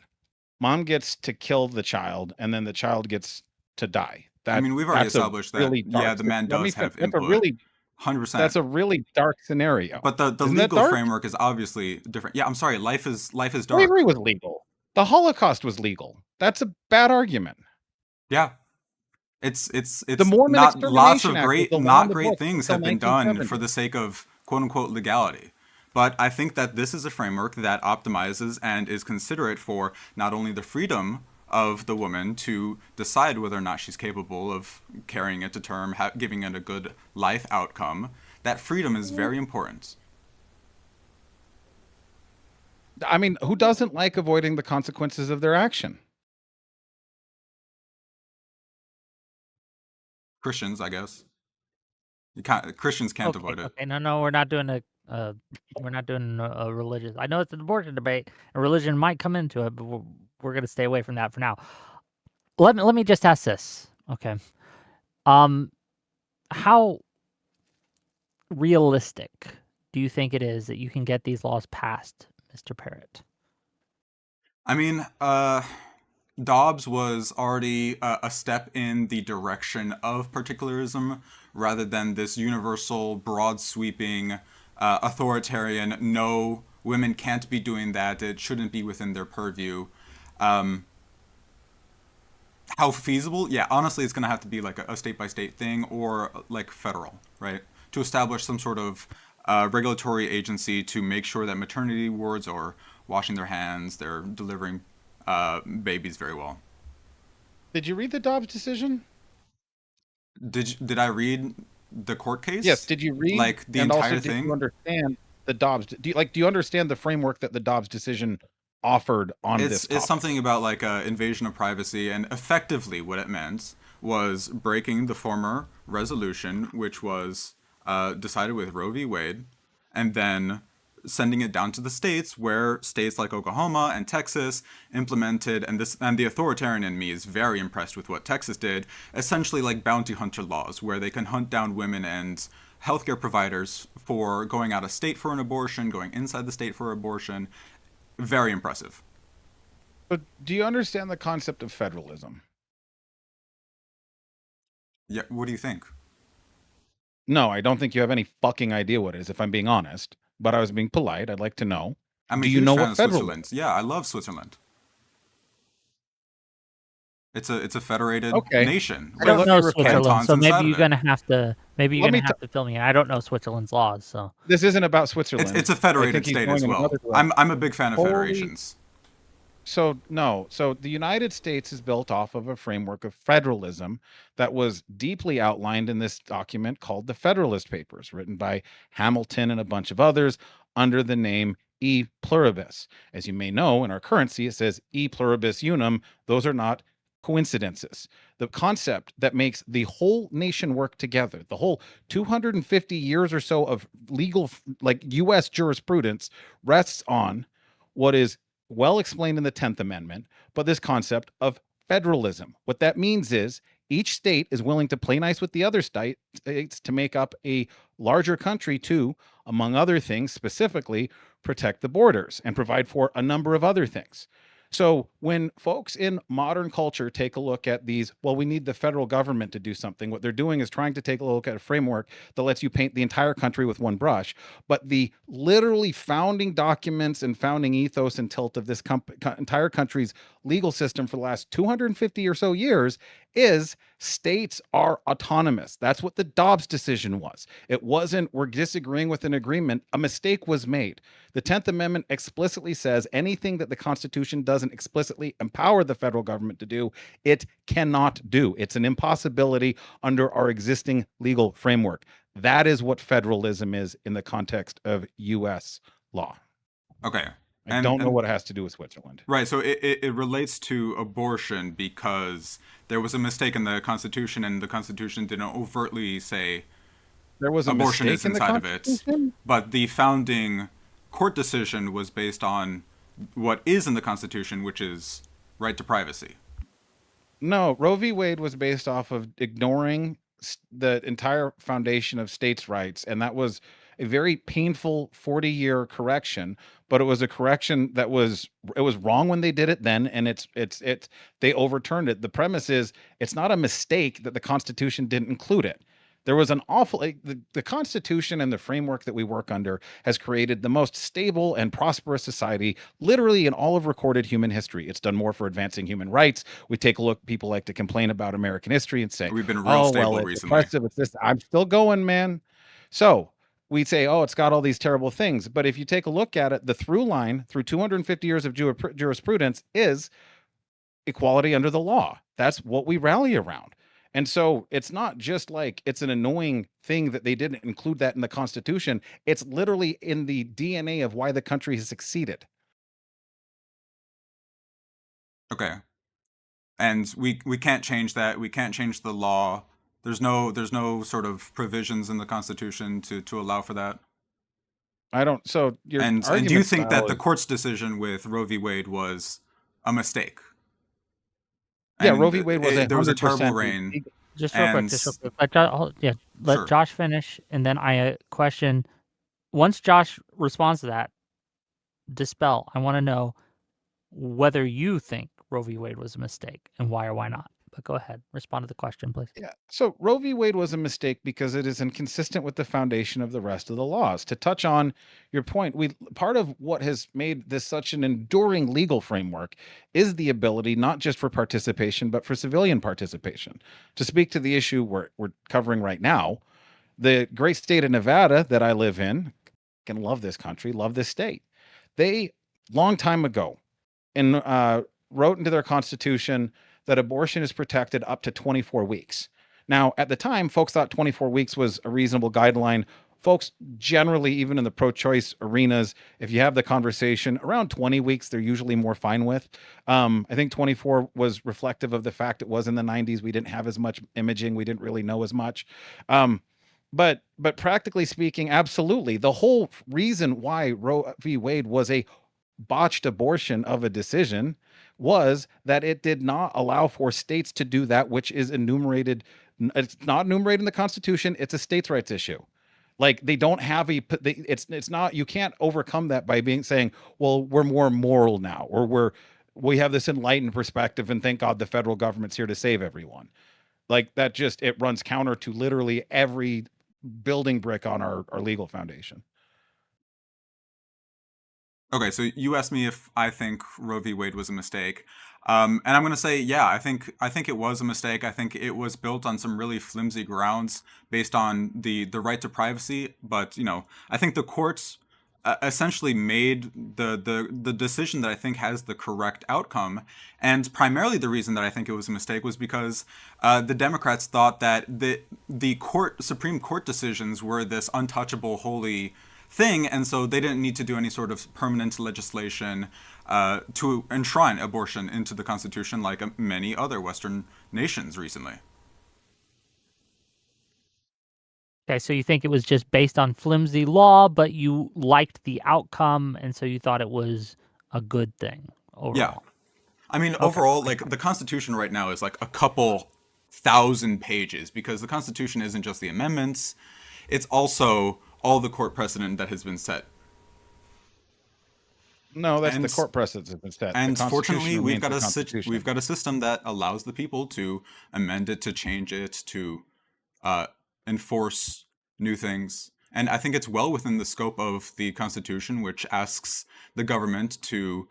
Mom gets to kill the child, and then the child gets to die. I mean, we've already that's a established that. really Yeah, dark the man Let me does have fin- input. 100%. That's a really dark scenario. But the Isn't that legal dark? framework is obviously different. Yeah, I'm sorry. Life is dark. Slavery was legal. The Holocaust was legal. That's a bad argument. Yeah. It's The Mormon not lots Extermination of Act was great the law not in the great books things until have been done 1970. for the sake of quote unquote legality. But I think that this is a framework that optimizes and is considerate for not only the freedom of the woman to decide whether or not she's capable of carrying it to term, giving it a good life outcome. That freedom is very important. I mean, who doesn't like avoiding the consequences of their action? Christians, I guess. Christians can't avoid it. Okay, no, we're not doing a religious. I know it's an abortion debate, and religion might come into it, but we're going to stay away from that for now. Let me just ask this, okay? How realistic do you think it is that you can get these laws passed, Mr. Parrott? I mean, Dobbs was already a step in the direction of particularism rather than this universal, broad sweeping, authoritarian, no, women can't be doing that, it shouldn't be within their purview. How feasible? Yeah, honestly, it's going to have to be like a state-by-state thing or like federal, right? To establish some sort of regulatory agency to make sure that maternity wards are washing their hands, they're delivering babies very well. Did you read the Dobbs decision? Did I read the court case? Yes. Did you read like the and entire also, thing? Did you understand? the Dobbs. Do you understand the framework that the Dobbs decision offered on this topic? It's something about like invasion of privacy, and effectively what it meant was breaking the former resolution, which was decided with Roe v. Wade, and then sending it down to the states, where states like Oklahoma and Texas implemented, and the authoritarian in me is very impressed with what Texas did, essentially like bounty hunter laws, where they can hunt down women and healthcare providers for going out of state for an abortion, going inside the state for abortion. Very impressive. But do you understand the concept of federalism? Yeah, what do you think? No, I don't think you have any fucking idea what it is, if I'm being honest. But I was being polite. I'd like to know. I'm a Do you huge know fan what of federal- Switzerland. Yeah, I love Switzerland. It's a federated Okay. nation. I don't let know me recant. Switzerland, Cantons so inside maybe of you're it. gonna have to Let me fill me in. I don't know Switzerland's laws, so This isn't about Switzerland. It's a I federated think he's state going as in well. another direction. I'm a big fan of Holy- federations. So no. So the United States is built off of a framework of federalism that was deeply outlined in this document called the Federalist Papers, written by Hamilton and a bunch of others under the name E pluribus. As you may know, in our currency, it says E pluribus unum. Those are not coincidences. The concept that makes the whole nation work together, the whole 250 years or so of legal, like U.S. jurisprudence, rests on what is well explained in the 10th Amendment, but this concept of federalism. What that means is each state is willing to play nice with the other states to make up a larger country to, among other things, specifically protect the borders and provide for a number of other things. So when folks in modern culture take a look at these, well, we need the federal government to do something, what they're doing is trying to take a look at a framework that lets you paint the entire country with one brush. But the literally founding documents and founding ethos and tilt of this entire country's legal system for the last 250 or so years is states are autonomous. That's what the Dobbs decision was. It wasn't, we're disagreeing with an agreement. A mistake was made. The 10th Amendment explicitly says anything that the Constitution doesn't explicitly empower the federal government to do, it cannot do. It's an impossibility under our existing legal framework. That is what federalism is in the context of U.S. law. Okay. I don't know what it has to do with Switzerland. Right, so it relates to abortion because there was a mistake in the Constitution, and the Constitution didn't overtly say There was a abortion is mistake in the inside of it. Constitution? But the founding court decision was based on what is in the Constitution, which is right to privacy. No, Roe v. Wade was based off of ignoring the entire foundation of states' rights, and that was a very painful 40-year correction. But it was a correction that was wrong when they did it then, and it's they overturned it. The premise is it's not a mistake that the Constitution didn't include it. There was an awful the Constitution and the framework that we work under has created the most stable and prosperous society literally in all of recorded human history. It's done more for advancing human rights. We take a look, people like to complain about American history and say, We've been real stable it's recently. oppressive, it's this. I'm still going, man. So we say, oh, it's got all these terrible things. But if you take a look at it, the through line through 250 years of jurisprudence is equality under the law. That's what we rally around. And so it's not just like it's an annoying thing that they didn't include that in the Constitution. It's literally in the DNA of why the country has succeeded. Okay. And we can't change that. We can't change the law. There's no sort of provisions in the Constitution to allow for that. I don't. So your And do you argument think style that the is- court's decision with Roe v. Wade was a mistake? Yeah, And Roe v. Wade was there was a 100% terrible reign. just real quick, And- let Sure. Josh finish, and then I question. Once Josh responds to that, dispel. I want to know whether you think Roe v. Wade was a mistake and why or why not. But go ahead, respond to the question, please. Yeah. So Roe v. Wade was a mistake because it is inconsistent with the foundation of the rest of the laws. To touch on your point, part of what has made this such an enduring legal framework is the ability not just for participation, but for civilian participation. To speak to the issue we're covering right now, the great state of Nevada that I live in, can love this country, love this state. They long time ago wrote into their constitution that abortion is protected up to 24 weeks. Now, at the time, folks thought 24 weeks was a reasonable guideline folks generally, even in the pro-choice arenas, if you have the conversation around 20 weeks, they're usually more fine with. I think 24 was reflective of the fact it was in the 90s. We didn't have as much imaging. We didn't really know as much. But practically speaking, absolutely. The whole reason why Roe v. Wade was a botched abortion of a decision was that it did not allow for states to do that which is enumerated. It's not enumerated in the Constitution. It's a states' rights issue. Like they don't have it's not, you can't overcome that by saying, well, we're more moral now, or we have this enlightened perspective and thank God the federal government's here to save everyone. Like that just, it runs counter to literally every building brick on our legal foundation. Okay, so you asked me if I think Roe v. Wade was a mistake, and I'm going to say, yeah, I think it was a mistake. I think it was built on some really flimsy grounds based on the right to privacy. But I think the courts essentially made the decision that I think has the correct outcome. And primarily the reason that I think it was a mistake was because the Democrats thought that the Supreme Court decisions were this untouchable, holy thing, and so they didn't need to do any sort of permanent legislation to enshrine abortion into the Constitution like many other Western nations recently. Okay, so you think it was just based on flimsy law, but you liked the outcome, and so you thought it was a good thing overall. Yeah. I mean, overall, like the Constitution right now is like a couple thousand pages, because the Constitution isn't just the amendments, it's also all the court precedent that has been set. No, that's the court precedent that's been set. And fortunately, we've got a system that allows the people to amend it, to change it, to enforce new things. And I think it's well within the scope of the Constitution, which asks the government to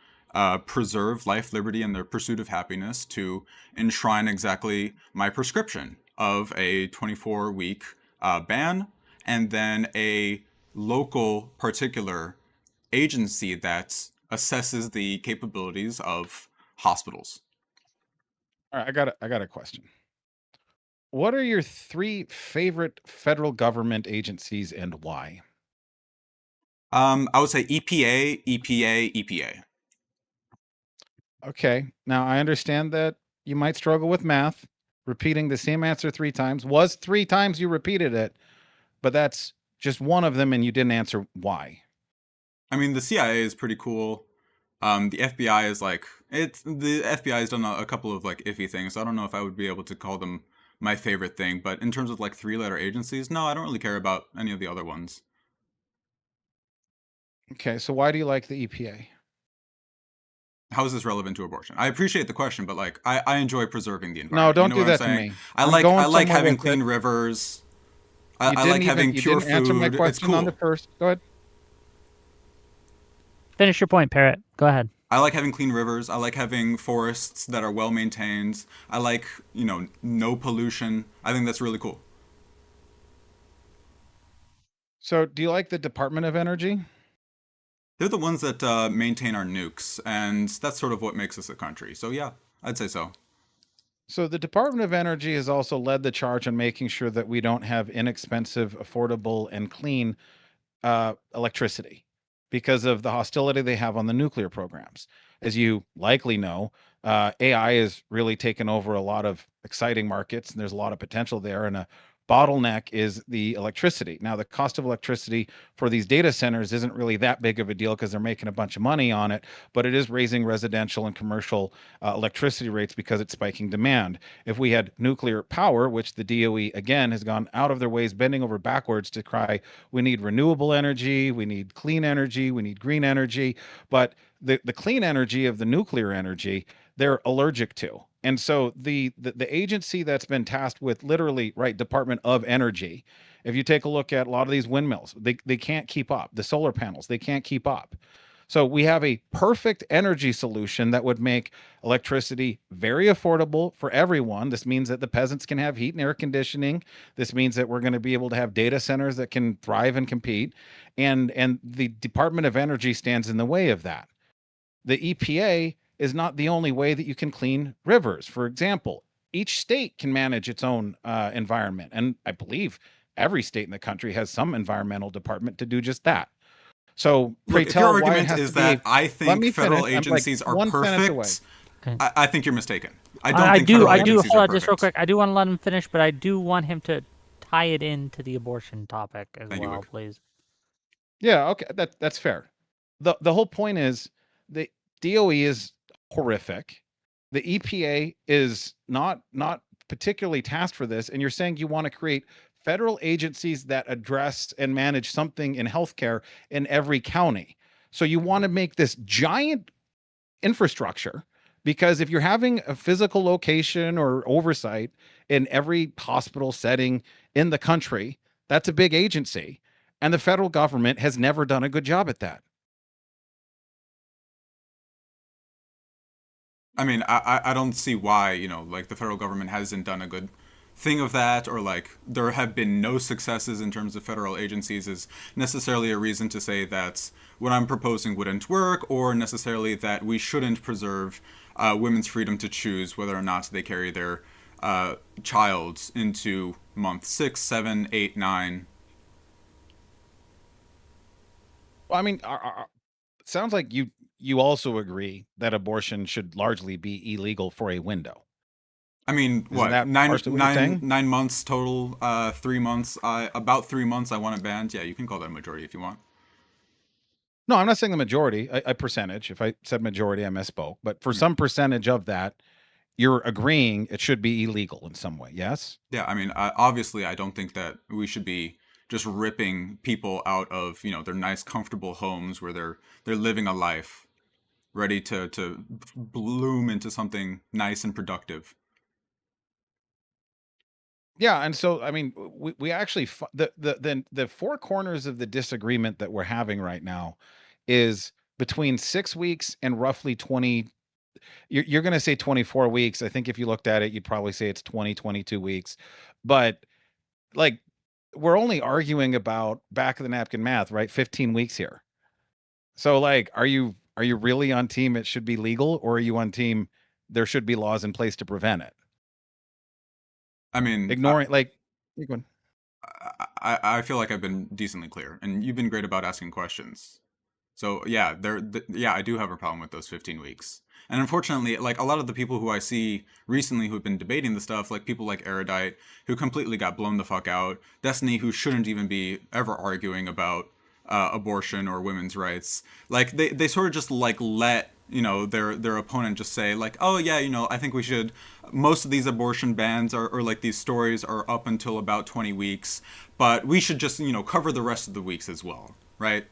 preserve life, liberty, and the pursuit of happiness, to enshrine exactly my prescription of a 24-week ban, and then a local particular agency that assesses the capabilities of hospitals. All right, I got a question. What are your 3 favorite federal government agencies and why? I would say EPA, EPA, EPA. Okay. Now I understand that you might struggle with math. Repeating the same answer 3 times was 3 times you repeated it, but that's just one of them and you didn't answer why. I mean, the CIA is pretty cool. The FBI is like, the FBI has done a couple of like iffy things. So I don't know if I would be able to call them my favorite thing, but in terms of like 3-letter agencies, no, I don't really care about any of the other ones. Okay, so why do you like the EPA? How is this relevant to abortion? I appreciate the question, but like I enjoy preserving the environment. No, don't do that to me. I like having clean rivers. I like having pure food. You didn't answer my question on the first. Go ahead. Finish your point, Parrot. Go ahead. I like having clean rivers. I like having forests that are well maintained. I like, no pollution. I think that's really cool. So, do you like the Department of Energy? They're the ones that maintain our nukes, and that's sort of what makes us a country. So yeah, I'd say so. So the Department of Energy has also led the charge on making sure that we don't have inexpensive, affordable, and clean electricity because of the hostility they have on the nuclear programs. As you likely know, AI has really taken over a lot of exciting markets, and there's a lot of potential there. And a bottleneck is the electricity. Now, the cost of electricity for these data centers isn't really that big of a deal because they're making a bunch of money on it, but it is raising residential and commercial electricity rates because it's spiking demand. If we had nuclear power, which the DOE, again, has gone out of their ways, bending over backwards to cry, we need renewable energy, we need clean energy, we need green energy, but the clean energy of the nuclear energy, they're allergic to. And so the agency that's been tasked with literally, right, Department of Energy, if you take a look at a lot of these windmills, they can't keep up. The solar panels, they can't keep up. So we have a perfect energy solution that would make electricity very affordable for everyone. This means that the peasants can have heat and air conditioning. This means that we're going to be able to have data centers that can thrive and compete. And the Department of Energy stands in the way of that. The EPA is not the only way that you can clean rivers. For example, each state can manage its own environment. And I believe every state in the country has some environmental department to do just that. So pray Look, if your tell why it argument has is to be that I let think me federal finish. I'm like agencies are one sentence away. perfect, Okay. I think you're mistaken. I don't I think do. federal I do. agencies Hold are on, just real perfect. quick. I do want to let him finish, but I do want him to tie it into the abortion topic as Thank you, well, Wick. please. Yeah, okay, that's fair. The whole point is the DOE is horrific. The EPA is not particularly tasked for this, and you're saying you want to create federal agencies that address and manage something in healthcare in every county. So you want to make this giant infrastructure, because if you're having a physical location or oversight in every hospital setting in the country, that's a big agency. And the federal government has never done a good job at that. I mean, I don't see why, like the federal government hasn't done a good thing of that, or like there have been no successes in terms of federal agencies is necessarily a reason to say that what I'm proposing wouldn't work, or necessarily that we shouldn't preserve women's freedom to choose whether or not they carry their child into month 6, 7, 8, 9. Well, I mean, sounds like you also agree that abortion should largely be illegal for a window. I mean, Isn't what, that nine, partially what you're saying? 9 months total, 3 months, about 3 months I want it banned. Yeah, you can call that a majority if you want. No, I'm not saying the majority, a percentage. If I said majority, I misspoke. But for Hmm. some percentage of that, you're agreeing it should be illegal in some way. Yes? Yeah, I mean, obviously, I don't think that we should be just ripping people out of, their nice, comfortable homes where they're living a life, ready to bloom into something nice and productive. Yeah, and so I mean, we actually the four corners of the disagreement that we're having right now is between 6 weeks and roughly 20. You're going to say 24 weeks. I think if you looked at it, you'd probably say it's 22 weeks. But like, we're only arguing about back of the napkin math, right? 15 weeks here. So like, are you really on team it should be legal, or are you on team there should be laws in place to prevent it? I mean, Ignoring like, you're going, I feel like I've been decently clear, and you've been great about asking questions. So yeah, yeah, I do have a problem with those 15 weeks. And unfortunately, like a lot of the people who I see recently who've been debating the stuff, like people like Erudite, who completely got blown the fuck out, Destiny, who shouldn't even be ever arguing about abortion or women's rights, like they sort of just like let their opponent just say like, oh yeah, I think we should. Most of these abortion bans or like these stories are up until about 20 weeks, but we should just cover the rest of the weeks as well, right?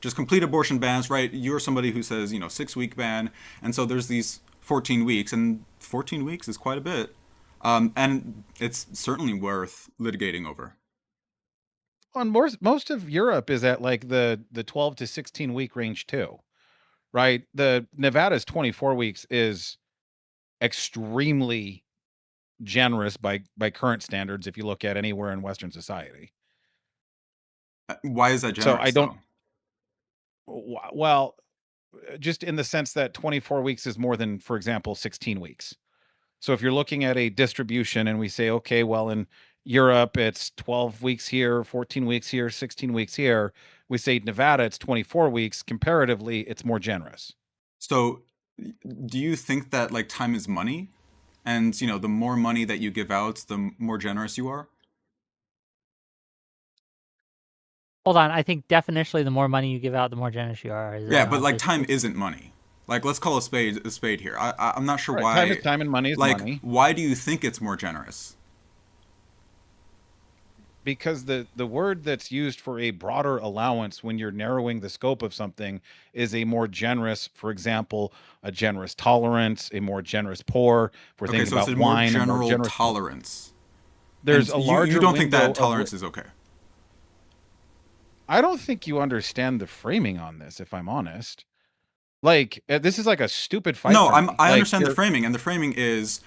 Just complete abortion bans, right? You're somebody who says 6-week ban, and so there's these 14 weeks, and 14 weeks is quite a bit, and it's certainly worth litigating over. on most of Europe is at like the 12 to 16 week range too, right? The Nevada's 24 weeks is extremely generous by current standards if you look at anywhere in Western society. Why is that So I generous, don't though? well, just in the sense that 24 weeks is more than, for example, 16 weeks. So if you're looking at a distribution and we say, okay, well, in Europe, it's 12 weeks here, 14 weeks here, 16 weeks here. We say Nevada, it's 24 weeks. Comparatively, it's more generous. So, do you think that like time is money, and the more money that you give out, the more generous you are? Hold on. I think definitionally, the more money you give out, the more generous you are. Is Yeah, that but not like time basically? isn't money. Like let's call a spade here. I'm not sure All right, time why. is time and money is Like, money, why do you think it's more generous? because the word that's used for a broader allowance when you're narrowing the scope of something is a more generous, for example, a generous tolerance, a more generous pour. If we're Okay, thinking so it's about a more wine, a more general generous pour. tolerance, There's and a you larger don't think window that of tolerance is okay? I don't think you understand the framing on this, if I'm honest. Like, this is like a stupid fight No, for me. I Like, understand the framing, and the framing is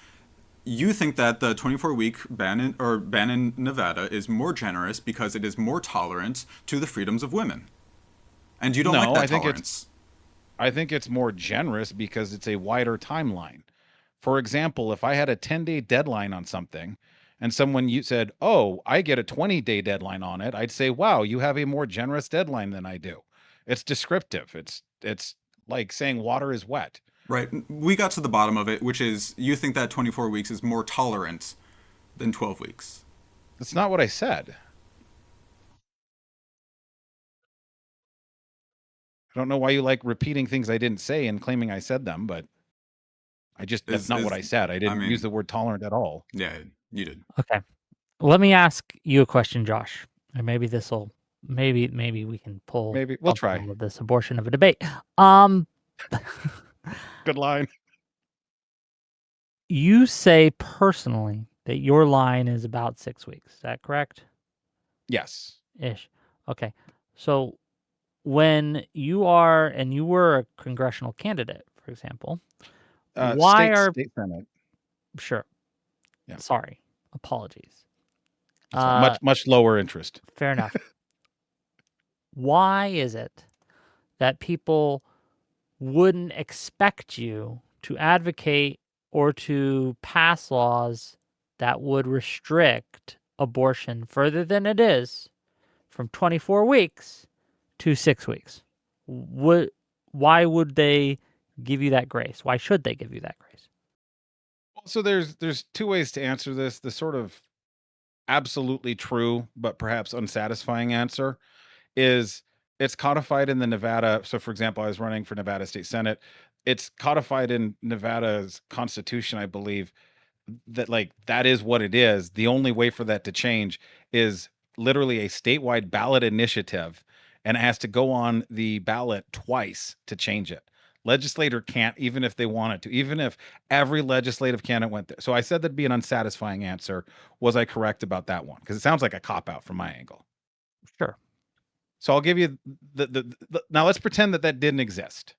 you think that the 24-week ban in Nevada is more generous because it is more tolerant to the freedoms of women, and you don't like no, that tolerance. I think it's more generous because it's a wider timeline. For example, if I had a 10-day deadline on something and someone you said, "Oh, I get a 20-day deadline on it," I'd say, "Wow, you have a more generous deadline than I do." It's descriptive. It's like saying water is wet. Right. We got to the bottom of it, which is you think that 24 weeks is more tolerant than 12 weeks. That's not what I said. I don't know why you like repeating things I didn't say and claiming I said them, but that's not what I said. I didn't use the word tolerant at all. Yeah, you did. Okay. Let me ask you a question, Josh. And maybe this will maybe we can pull Maybe we'll up try. all of this abortion of a debate. Good line. You say personally that your line is about 6 weeks. Is that correct? Yes. Ish. Okay. So when you were a congressional candidate, for example, State Senate. Sure. Yeah. Sorry. Apologies. Much lower interest. Fair enough. Why is it that people wouldn't expect you to advocate or to pass laws that would restrict abortion further than it is from 24 weeks to 6 weeks? Why would they give you that grace? Why should they give you that grace? So there's two ways to answer this. The sort of absolutely true but perhaps unsatisfying answer is it's codified in the Nevada. So for example, I was running for Nevada State Senate. It's codified in Nevada's constitution, I believe, that like that is what it is. The only way for that to change is literally a statewide ballot initiative, and it has to go on the ballot twice to change it. Legislator can't, even if they wanted to, even if every legislative candidate went there. So I said that'd be an unsatisfying answer. Was I correct about that one? Because it sounds like a cop out from my angle. Sure. So I'll give you the now let's pretend that didn't exist.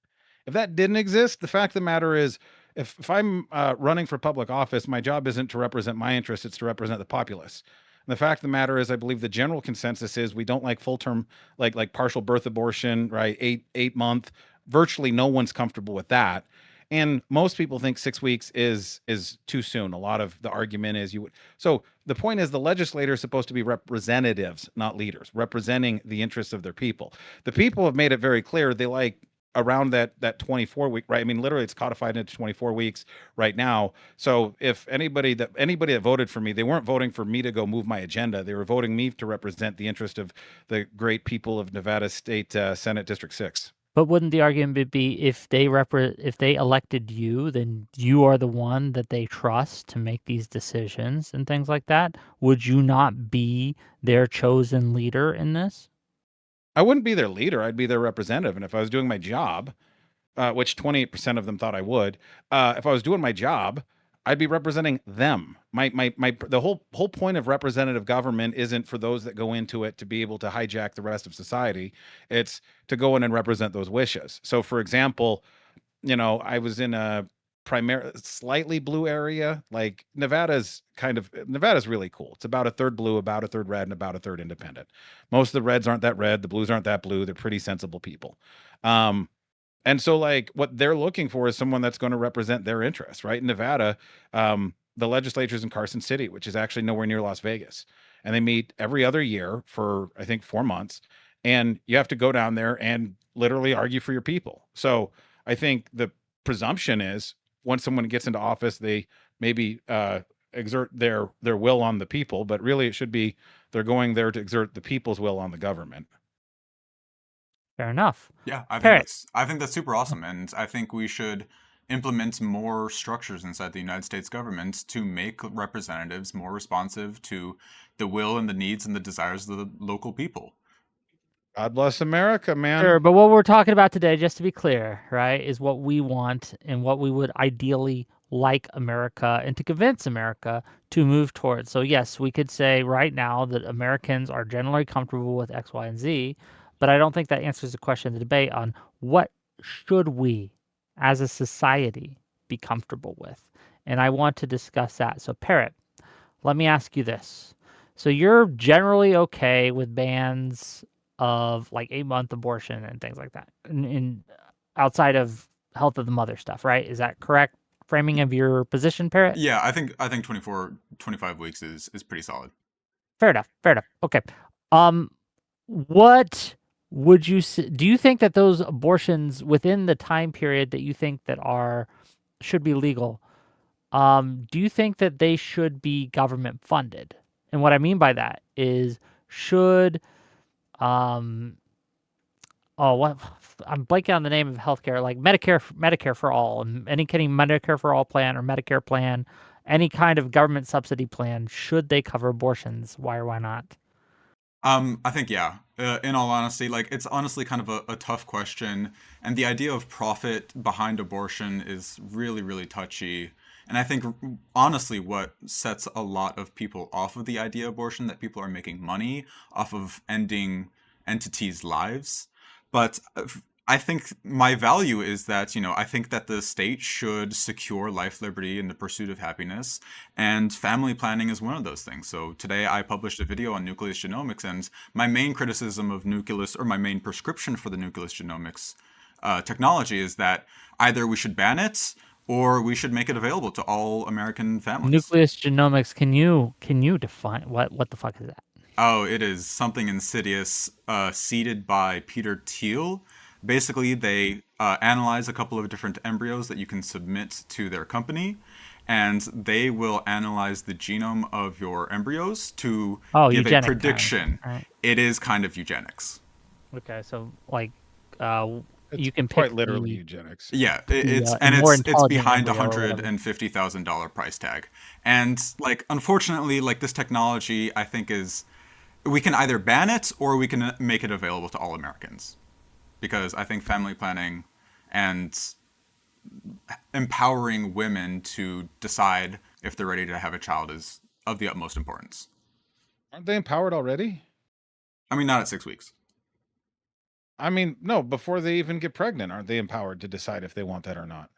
If that didn't exist, the fact of the matter is, if I'm running for public office, my job isn't to represent my interests; it's to represent the populace. And the fact of the matter is, I believe the general consensus is we don't like full term, like partial birth abortion, right? 8 month. Virtually no one's comfortable with that. And most people think 6 weeks is too soon. A lot of the argument is you would. So the point is the legislator is supposed to be representatives, not leaders, representing the interests of their people. The people have made it very clear they like around that 24 week, right? I mean, literally it's codified into 24 weeks right now. So if anybody that voted for me, they weren't voting for me to go move my agenda. They were voting me to represent the interest of the great people of Nevada State Senate District 6. But wouldn't the argument be if they elected you, then you are the one that they trust to make these decisions and things like that? Would you not be their chosen leader in this? I wouldn't be their leader. I'd be their representative. And if I was doing my job, which 28% of them thought I would, if I was doing my job, I'd be representing them. The whole point of representative government isn't for those that go into it to be able to hijack the rest of society. It's to go in and represent those wishes. So for example, I was in a slightly blue area. Like Nevada's really cool. It's about a third blue, about a third red, and about a third independent. Most of the reds aren't that red. The blues aren't that blue. They're pretty sensible people. And so like what they're looking for is someone that's going to represent their interests, right? In Nevada, the legislature's in Carson City, which is actually nowhere near Las Vegas. And they meet every other year for, I think, 4 months. And you have to go down there and literally argue for your people. So I think the presumption is once someone gets into office, they maybe exert their will on the people, but really it should be they're going there to exert the people's will on the government. Fair enough. Yeah, I think that's super awesome, and I think we should implement more structures inside the United States government to make representatives more responsive to the will and the needs and the desires of the local people. God bless America, man. Sure, but what we're talking about today, just to be clear, right, is what we want and what we would ideally like America and to convince America to move towards. So yes, we could say right now that Americans are generally comfortable with X, Y, and Z, but I don't think that answers the question of the debate on what should we as a society be comfortable with. And I want to discuss that. So Parrot, let me ask you this. So you're generally okay with bans of like 8-month abortion and things like that in outside of health of the mother stuff, right? Is that correct? framing of your position, Parrot? Yeah, I think 25 weeks is pretty solid. Fair enough. Fair enough. Okay. What would you do you think that those abortions within the time period that you think that should be legal, do you think that they should be government funded? And what I mean by that is should what I'm blanking on the name of healthcare, like Medicare for all, and any kind of Medicare for all plan or Medicare plan, any kind of government subsidy plan, should they cover abortions? Why or why not? I think yeah. In all honesty, like it's honestly kind of a tough question, and the idea of profit behind abortion is really, really touchy. And I think honestly, what sets a lot of people off of the idea of abortion, that people are making money off of ending entities' lives. But I think my value is that, I think that the state should secure life, liberty, and the pursuit of happiness, and family planning is one of those things. So today I published a video on nucleus genomics, and my main criticism of nucleus, or my main prescription for the nucleus genomics technology, is that either we should ban it or we should make it available to all American families. Nucleus genomics. Can you define what the fuck is that? Oh, it is something insidious, seeded by Peter Thiel. Basically, they analyze a couple of different embryos that you can submit to their company, and they will analyze the genome of your embryos to give a prediction. Right? It is kind of eugenics. Okay, so like, you It's can quite pick literally eugenics. Yeah, the, it's behind embryo or $150,000 price tag, and like unfortunately, like this technology, I think we can either ban it or we can make it available to all Americans, because I think family planning and empowering women to decide if they're ready to have a child is of the utmost importance. Aren't they empowered already? I mean, not at 6 weeks. I mean, no, before they even get pregnant, aren't they empowered to decide if they want that or not?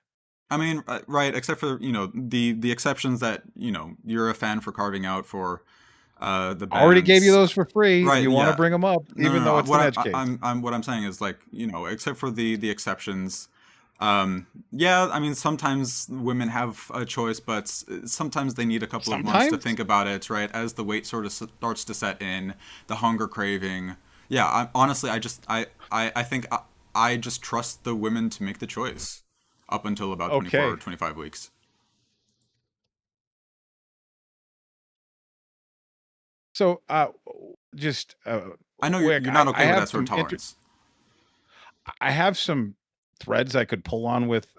I mean, right, except for, the exceptions that, you're a fan for carving out for the bands. I already gave you those for free. Right, you want yeah. to bring them up, even though it's an edge case. What I'm saying is, like, except for the exceptions, yeah, I mean, sometimes women have a choice, but sometimes they need a couple of months to think about it, right? As the weight sort of starts to set in, the hunger craving. Yeah, honestly, I think I just trust the women to make the choice up until about 24 or 25 weeks. So, I know you're not okay with that sort of tolerance. I have some threads I could pull on with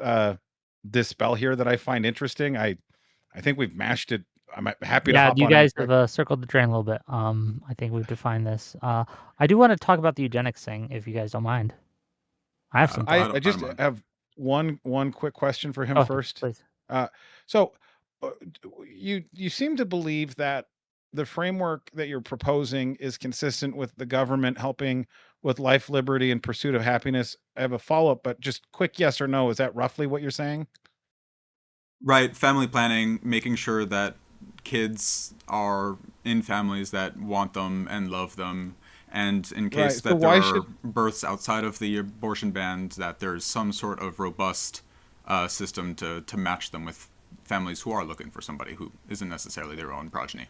this spell here that I find interesting. I think we've mashed it. I'm happy to hop on. Yeah, you guys have circled the drain a little bit. I think we've defined this. I do want to talk about the eugenics thing, if you guys don't mind. I have some. I just have one quick question for him first. Please. So you seem to believe that the framework that you're proposing is consistent with the government helping with life, liberty, and pursuit of happiness. I have a follow-up, but just quick yes or no. Is that roughly what you're saying? Right. Family planning, making sure that kids are in families that want them and love them. And in case that there are births outside of the abortion ban, that there's some sort of robust system to match them with families who are looking for somebody who isn't necessarily their own progeny.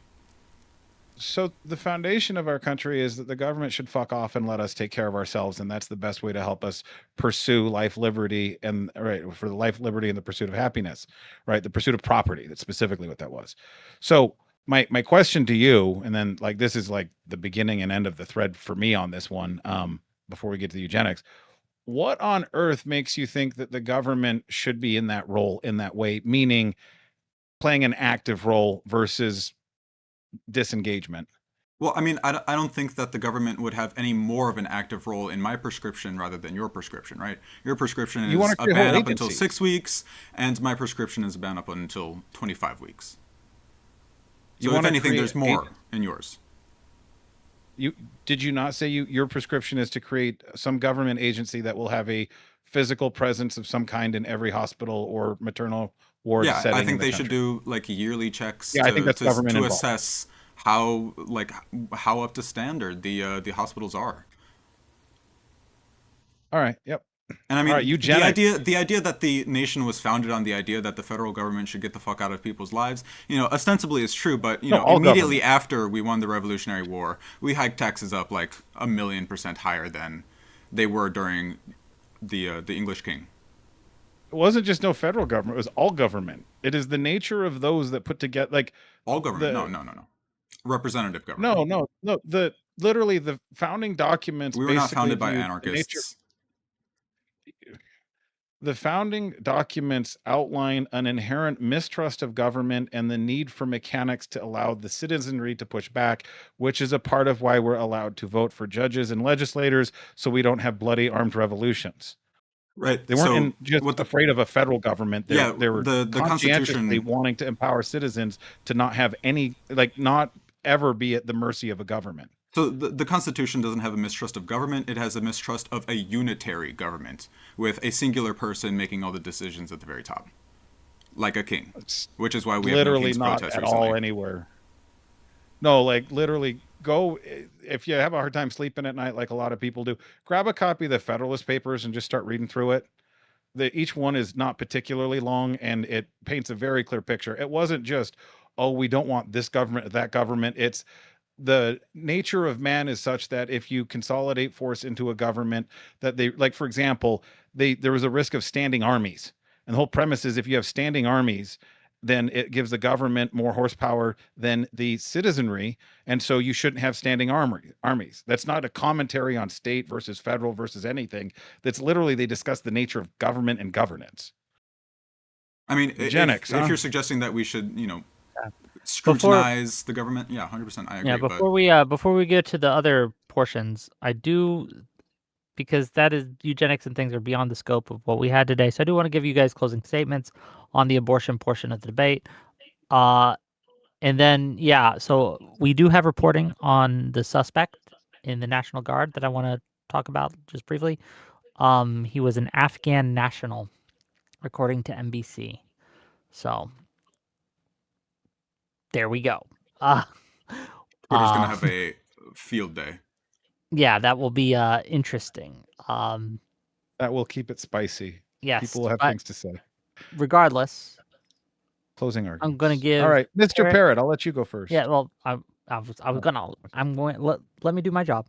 So the foundation of our country is that the government should fuck off and let us take care of ourselves, and that's the best way to help us pursue life, liberty, and for the life, liberty, and the pursuit of happiness, right? The pursuit of property. That's specifically what that was. So my question to you, and then like this is like the beginning and end of the thread for me on this one, before we get to the eugenics. What on earth makes you think that the government should be in that role in that way, meaning playing an active role versus disengagement? Well, I mean, I don't think that the government would have any more of an active role in my prescription rather than your prescription, right? Your prescription is a ban up until 6 weeks, and my prescription is a ban up until 25 weeks. So if anything, there's more in yours. Did you not say your prescription is to create some government agency that will have a physical presence of some kind in every hospital or maternal ward setting? I think they should do like yearly checks I think that's government to involved. Assess how up to standard the hospitals are. All right. Yep. And I mean, All right, eugenics. the idea that the nation was founded on the idea that the federal government should get the fuck out of people's lives, ostensibly is true, but No, all immediately government. after we won the Revolutionary War, we hiked taxes up like 1,000,000% higher than they were during the English king. It wasn't just no federal government; it was all government. It is the nature of those that put together, like All government? No, the no, no, no. Representative government. no. The literally the founding documents We were not basically founded by viewed the nature. anarchists. The founding documents outline an inherent mistrust of government and the need for mechanics to allow the citizenry to push back, which is a part of why we're allowed to vote for judges and legislators, so we don't have bloody armed revolutions. Right. They weren't So just what the afraid of a federal government. yeah They were the conscientiously Constitution. wanting to empower citizens to not have any, like, not ever be at the mercy of a government. So the Constitution doesn't have a mistrust of government. It has a mistrust of a unitary government with a singular person making all the decisions at the very top, like a king. It's Which is why we have no literally king's not protest at recently. all anywhere. No, like literally go, if you have a hard time sleeping at night, like a lot of people do, grab a copy of the Federalist Papers and just start reading through it. Each one is not particularly long, and it paints a very clear picture. It wasn't just, oh, we don't want this government or that government. It's the nature of man is such that if you consolidate force into a government, that they, like, for example, there was a risk of standing armies. And the whole premise is, if you have standing armies, then it gives the government more horsepower than the citizenry, and so you shouldn't have standing armies. That's not a commentary on state versus federal versus anything. That's literally, they discuss the nature of government and governance. I mean, Eugenics, if huh? you're suggesting that we should, Before scrutinize the government, yeah, 100%, I agree. yeah, But before we get to the other portions, I do, because that is eugenics and things are beyond the scope of what we had today. So I do want to give you guys closing statements on the abortion portion of the debate. And then, yeah, so we do have reporting on the suspect in the National Guard that I want to talk about just briefly. He was an Afghan national, according to NBC. So there we go. Twitter's gonna have a field day. Yeah, that will be interesting. That will keep it spicy. Yes, People will have but things to say. regardless, Closing I'm arguments. gonna give. All right, Mr. Parrot- Parrot, I'll let you go first. Yeah, well, I'm going. Let me do my job.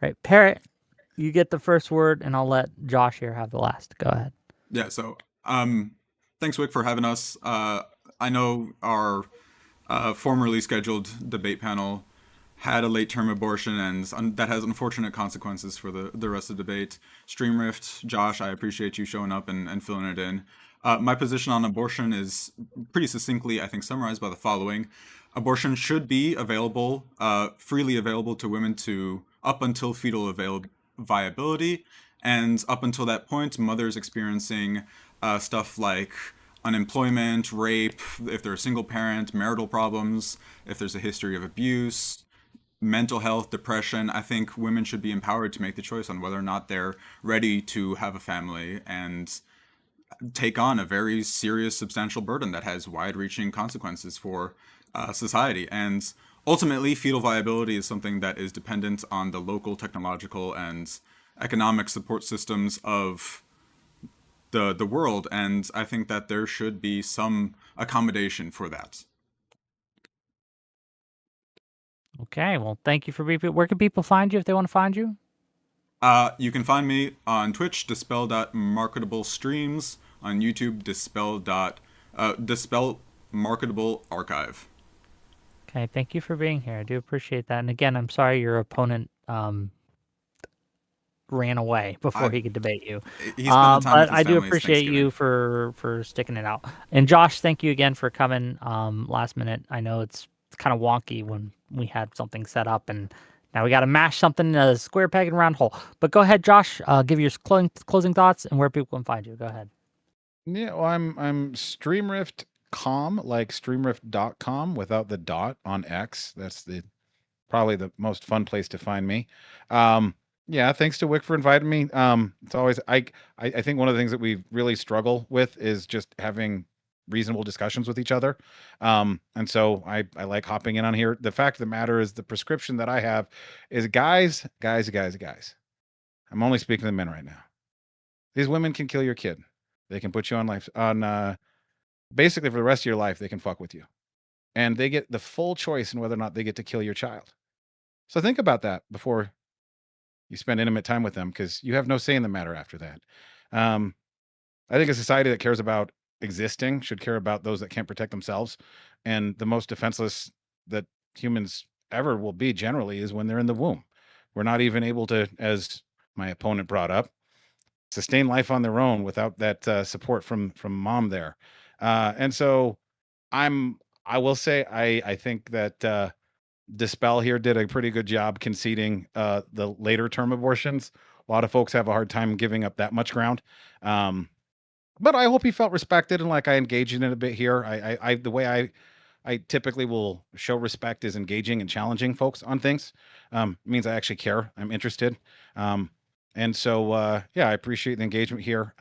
Right, Parrot, you get the first word, and I'll let Josh here have the last. Go ahead. Yeah. So, thanks, Wick, for having us. I know our formerly scheduled debate panel had a late term abortion, and that has unfortunate consequences for the rest of the debate. Streamrift, Josh, I appreciate you showing up and filling it in. My position on abortion is pretty succinctly, I think, summarized by the following. Abortion should be available, freely available to women up until fetal viability, and up until that point, mothers experiencing stuff like unemployment, rape, if they're a single parent, marital problems, if there's a history of abuse, mental health, depression. I think women should be empowered to make the choice on whether or not they're ready to have a family and take on a very serious, substantial burden that has wide-reaching consequences for society. And ultimately, fetal viability is something that is dependent on the local technological and economic support systems of the world, and I think that there should be some accommodation for that. Okay, well, thank you for being. Where can people find you if they want to find you? You can find me on Twitch, dispel.marketablestreams, on YouTube, dispel marketable archive. Okay, thank you for being here. I do appreciate that. And again, I'm sorry your opponent ran away before he could debate you. He's spending time but with his I do family. It's appreciate you Thanksgiving. for sticking it out. And Josh, thank you again for coming last minute. I know it's kind of wonky when we had something set up and now we got to mash something in a square peg and round hole. But go ahead, Josh. Give your closing thoughts and where people can find you. Go ahead. Yeah, well, I'm Streamrift.com, like streamrift.com without the dot on X. That's probably the most fun place to find me. Yeah, thanks to Wick for inviting me. It's always I think one of the things that we really struggle with is just having reasonable discussions with each other. And so I like hopping in on here. The fact of the matter is the prescription that I have is guys. I'm only speaking to the men right now. These women can kill your kid. They can put you on basically for the rest of your life. They can fuck with you, and they get the full choice in whether or not they get to kill your child. So think about that before you spend intimate time with them, because you have no say in the matter after that. I think a society that cares about existing should care about those that can't protect themselves. And the most defenseless that humans ever will be generally is when they're in the womb. We're not even able to, as my opponent brought up, sustain life on their own without that support from mom there. And so I will say I think that Dispel here did a pretty good job conceding the later term abortions. A lot of folks have a hard time giving up that much ground. But I hope he felt respected, and like I engaged in it a bit here. The way I typically will show respect is engaging and challenging folks on things. It means I actually care. I'm interested. And so yeah, I appreciate the engagement here.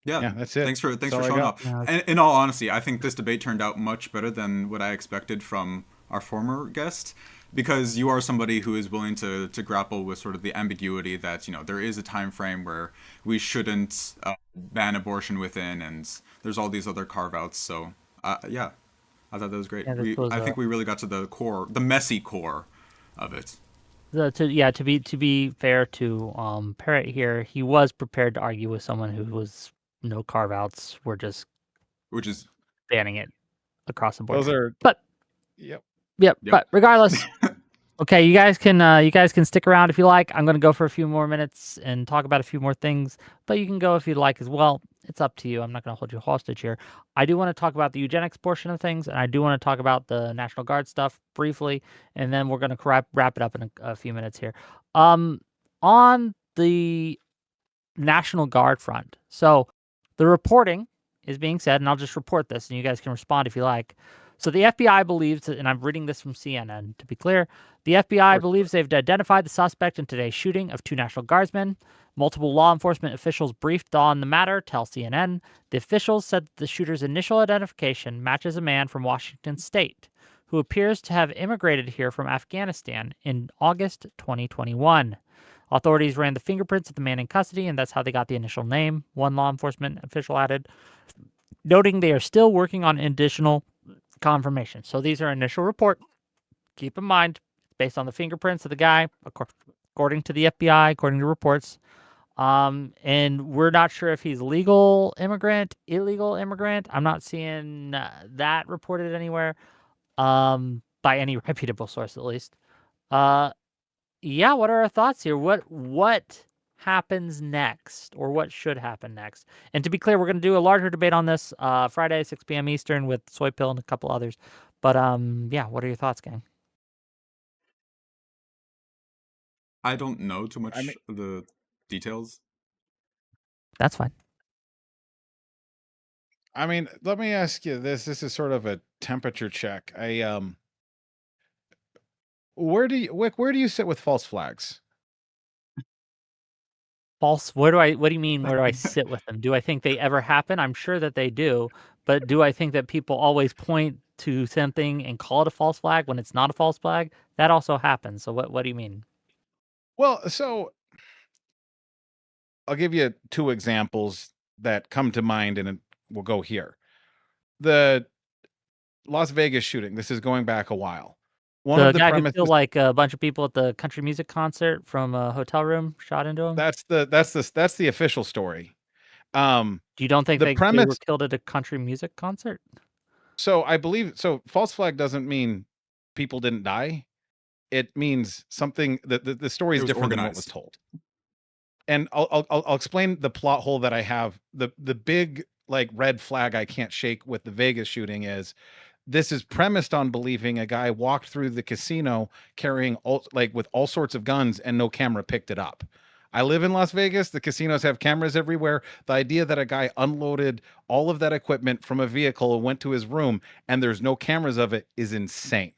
Yeah, that's it. Thanks for That's all I showing got. up. Yeah. And in all honesty, I think this debate turned out much better than what I expected from our former guest, because you are somebody who is willing to grapple with sort of the ambiguity that, you know, there is a time frame where we shouldn't ban abortion within, and there's all these other carve outs. So yeah, I thought that was great. Yeah, this was, I think we really got to the core, the messy core of it. To be fair to Parrot here, he was prepared to argue with someone who was no carve outs. We're just Which is banning it across the board. Those are But yep. Yep. Yep. But regardless, okay, you guys can stick around if you like. I'm going to go for a few more minutes and talk about a few more things, but you can go if you'd like as well. It's up to you. I'm not going to hold you hostage here. I do want to talk about the eugenics portion of things, and I do want to talk about the National Guard stuff briefly, and then we're going to wrap it up in a few minutes here. On the National Guard front, so the reporting is being said, and I'll just report this, and you guys can respond if you like. So the FBI believes, and I'm reading this from CNN to be clear, the FBI believes they've identified the suspect in today's shooting of 2 National Guardsmen. Multiple law enforcement officials briefed on the matter tell CNN. The officials said that the shooter's initial identification matches a man from Washington State who appears to have immigrated here from Afghanistan in August 2021. Authorities ran the fingerprints of the man in custody, and that's how they got the initial name, one law enforcement official added, noting they are still working on additional confirmation. So these are initial report. Keep in mind, based on the fingerprints of the guy, according to the FBI, according to reports. And we're not sure if he's legal immigrant, illegal immigrant. I'm not seeing that reported anywhere, by any reputable source at least. Yeah, what are our thoughts here? What happens next, or what should happen next? And to be clear, we're going to do a larger debate on this Friday, 6 p.m. Eastern with Soy Pill and a couple others. But yeah, what are your thoughts, gang? I don't know too much of the details. That's fine. I mean, let me ask you this. This is sort of a temperature check. Where do you sit with false flags? False. What do you mean? Where do I sit with them? Do I think they ever happen? I'm sure that they do, but do I think that people always point to something and call it a false flag when it's not a false flag? That also happens. So what do you mean? Well, so I'll give you 2 examples that come to mind, and we'll go here. The Las Vegas shooting. This is going back a while. One The of the guy who premises killed like a bunch of people at the country music concert from a hotel room, shot into him. that's the official story. You don't think the they were premise- killed at a country music concert? So I believe false flag doesn't mean people didn't die. It means something that the story is It was different than what was organized. told. And I'll explain the plot hole that I have. The big like red flag I can't shake with the Vegas shooting is this is premised on believing a guy walked through the casino carrying with all sorts of guns and no camera picked it up. I live in Las Vegas. The casinos have cameras everywhere. The idea that a guy unloaded all of that equipment from a vehicle and went to his room and there's no cameras of it is insane.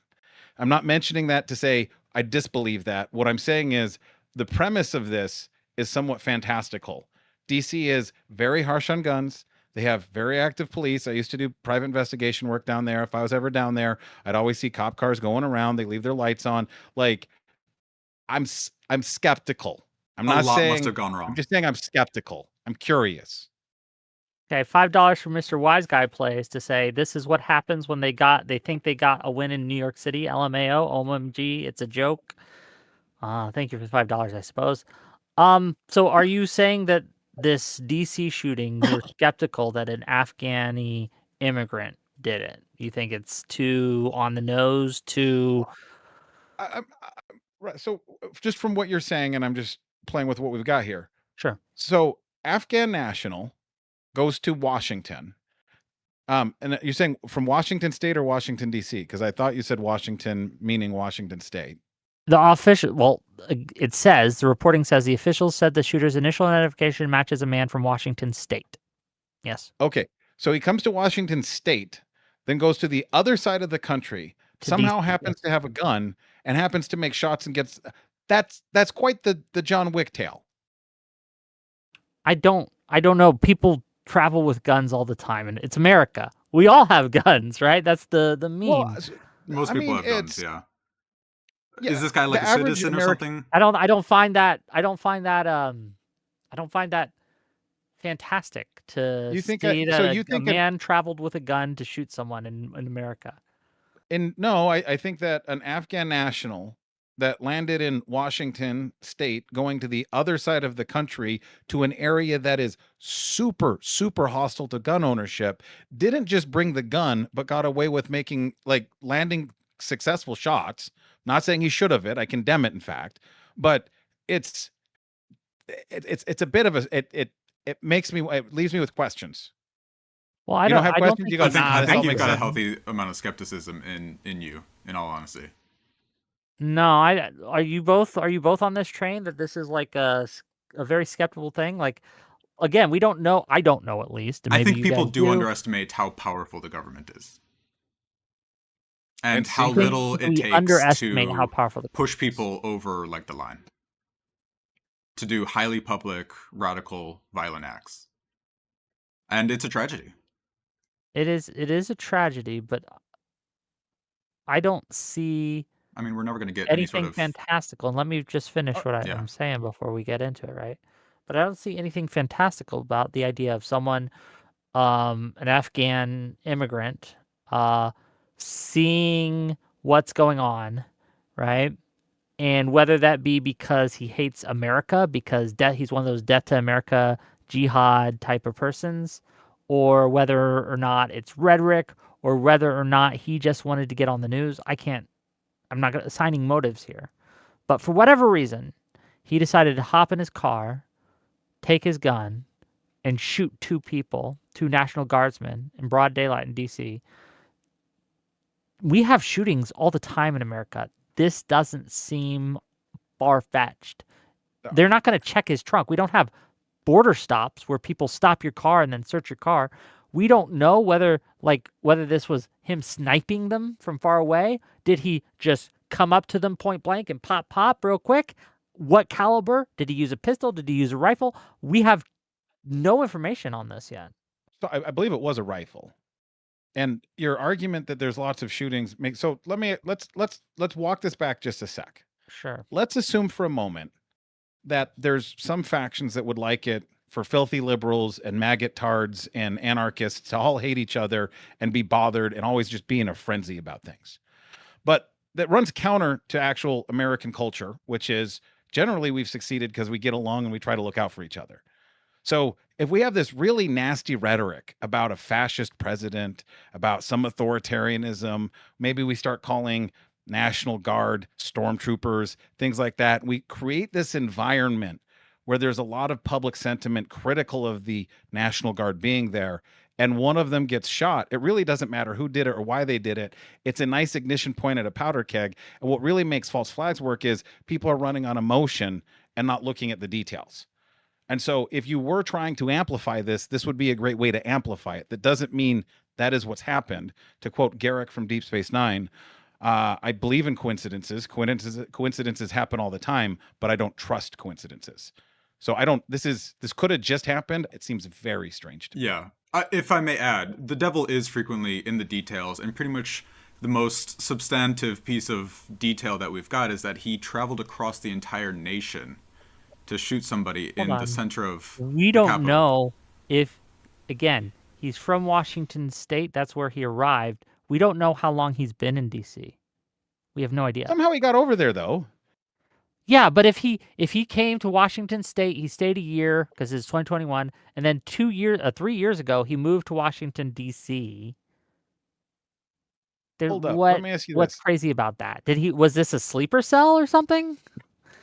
I'm not mentioning that to say I disbelieve that. What I'm saying is the premise of this is somewhat fantastical. DC is very harsh on guns. They have very active police. I used to do private investigation work down there. If I was ever down there, I'd always see cop cars going around. They leave their lights on. Like, I'm skeptical I'm A not lot saying must have gone I'm wrong. just saying I'm skeptical. I'm curious. Okay, $5 from Mr. Wise Guy Plays to say this is what happens when they think they got a win in New York City. LMAO, OMG, it's a joke. Thank you for $5, I suppose. So are you saying that this DC shooting, you're skeptical that an Afghani immigrant did it? You think it's too on the nose, too Right. So just from what you're saying, and I'm just playing with what we've got here. sure. So Afghan national goes to Washington. And you're saying from Washington State or Washington D.C. Because I thought you said Washington, meaning Washington State. It says the reporting says the officials said the shooter's initial identification matches a man from Washington State. Yes. Okay, so he comes to Washington State, then goes to the other side of the country, To somehow DC, happens yes. to have a gun and happens to make shots and gets. That's quite the John Wick tale. I don't know. People travel with guns all the time, and it's America. We all have guns, right? That's the meme. Well, Most I people mean, have guns, it's yeah. yeah, Is this guy like the a average citizen or American. something? I don't find that fantastic to You think see so? that You a think man traveled with a gun to shoot someone in America. no, I think that an Afghan national that landed in Washington State, going to the other side of the country to an area that is super, super hostile to gun ownership, didn't just bring the gun, but got away with landing successful shots. Not saying he should have it. I condemn it, in fact, but it's it's a bit of a it leaves me with questions. Well, I You don't have I don't questions? think You go, I he's think nah, I this think all you've makes got a sense. healthy amount of skepticism in you, in all honesty. No, are you both on this train that this is like a very skeptical thing? Like, again, we don't know. I don't know, at least, and I maybe think you people guys do underestimate how powerful the government is. And And how I think little it we takes underestimate how to powerful the push government is. people over like the line. To do highly public, radical, violent acts. And it's a tragedy. It is a tragedy, but I don't see I mean, we're never going to get any sort anything of fantastical. And let me just finish what yeah. I'm saying before we get into it, right? But I don't see anything fantastical about the idea of someone, an Afghan immigrant, seeing what's going on, right? And whether that be because he hates America, because he's one of those death to America jihad type of persons, or whether or not it's rhetoric, or whether or not he just wanted to get on the news. I'm not assigning motives here. But for whatever reason, he decided to hop in his car, take his gun, and shoot two National Guardsmen in broad daylight in DC. We have shootings all the time in America. This doesn't seem far-fetched. No. They're not going to check his trunk. We don't have border stops where people stop your car and then search your car. We don't know whether this was him sniping them from far away. Did he just come up to them point blank and pop real quick? What caliber? Did he use a pistol? Did he use a rifle? We have no information on this yet. So I believe it was a rifle. And your argument that there's lots of shootings makes so let's walk this back just a sec. Sure. Let's assume for a moment that there's some factions that would like it for filthy liberals and maggot tards and anarchists to all hate each other and be bothered and always just be in a frenzy about things. But that runs counter to actual American culture, which is generally we've succeeded because we get along and we try to look out for each other. So if we have this really nasty rhetoric about a fascist president, about some authoritarianism, maybe we start calling National Guard stormtroopers, things like that. We create this environment where there's a lot of public sentiment critical of the National Guard being there, and one of them gets shot. It really doesn't matter who did it or why they did it. It's a nice ignition point at a powder keg. And what really makes false flags work is people are running on emotion and not looking at the details. And so if you were trying to amplify this, this would be a great way to amplify it. That doesn't mean that is what's happened. To quote Garrick from Deep Space Nine, I believe in coincidences. Coincidences happen all the time, but I don't trust coincidences. So I don't, this could have just happened. It seems very strange to me. Yeah. If I may add, the devil is frequently in the details, and pretty much the most substantive piece of detail that we've got is that he traveled across the entire nation to shoot somebody Hold in on. the center of We the don't Capitol. know if, again, he's from Washington State. That's where he arrived. We don't know how long he's been in D.C. We have no idea. Somehow he got over there, though. Yeah, but if he came to Washington State, he stayed a year because it's 2021, and then 3 years ago he moved to Washington D.C. Hold up. Let me ask you What's this. crazy about that? Was this a sleeper cell or something?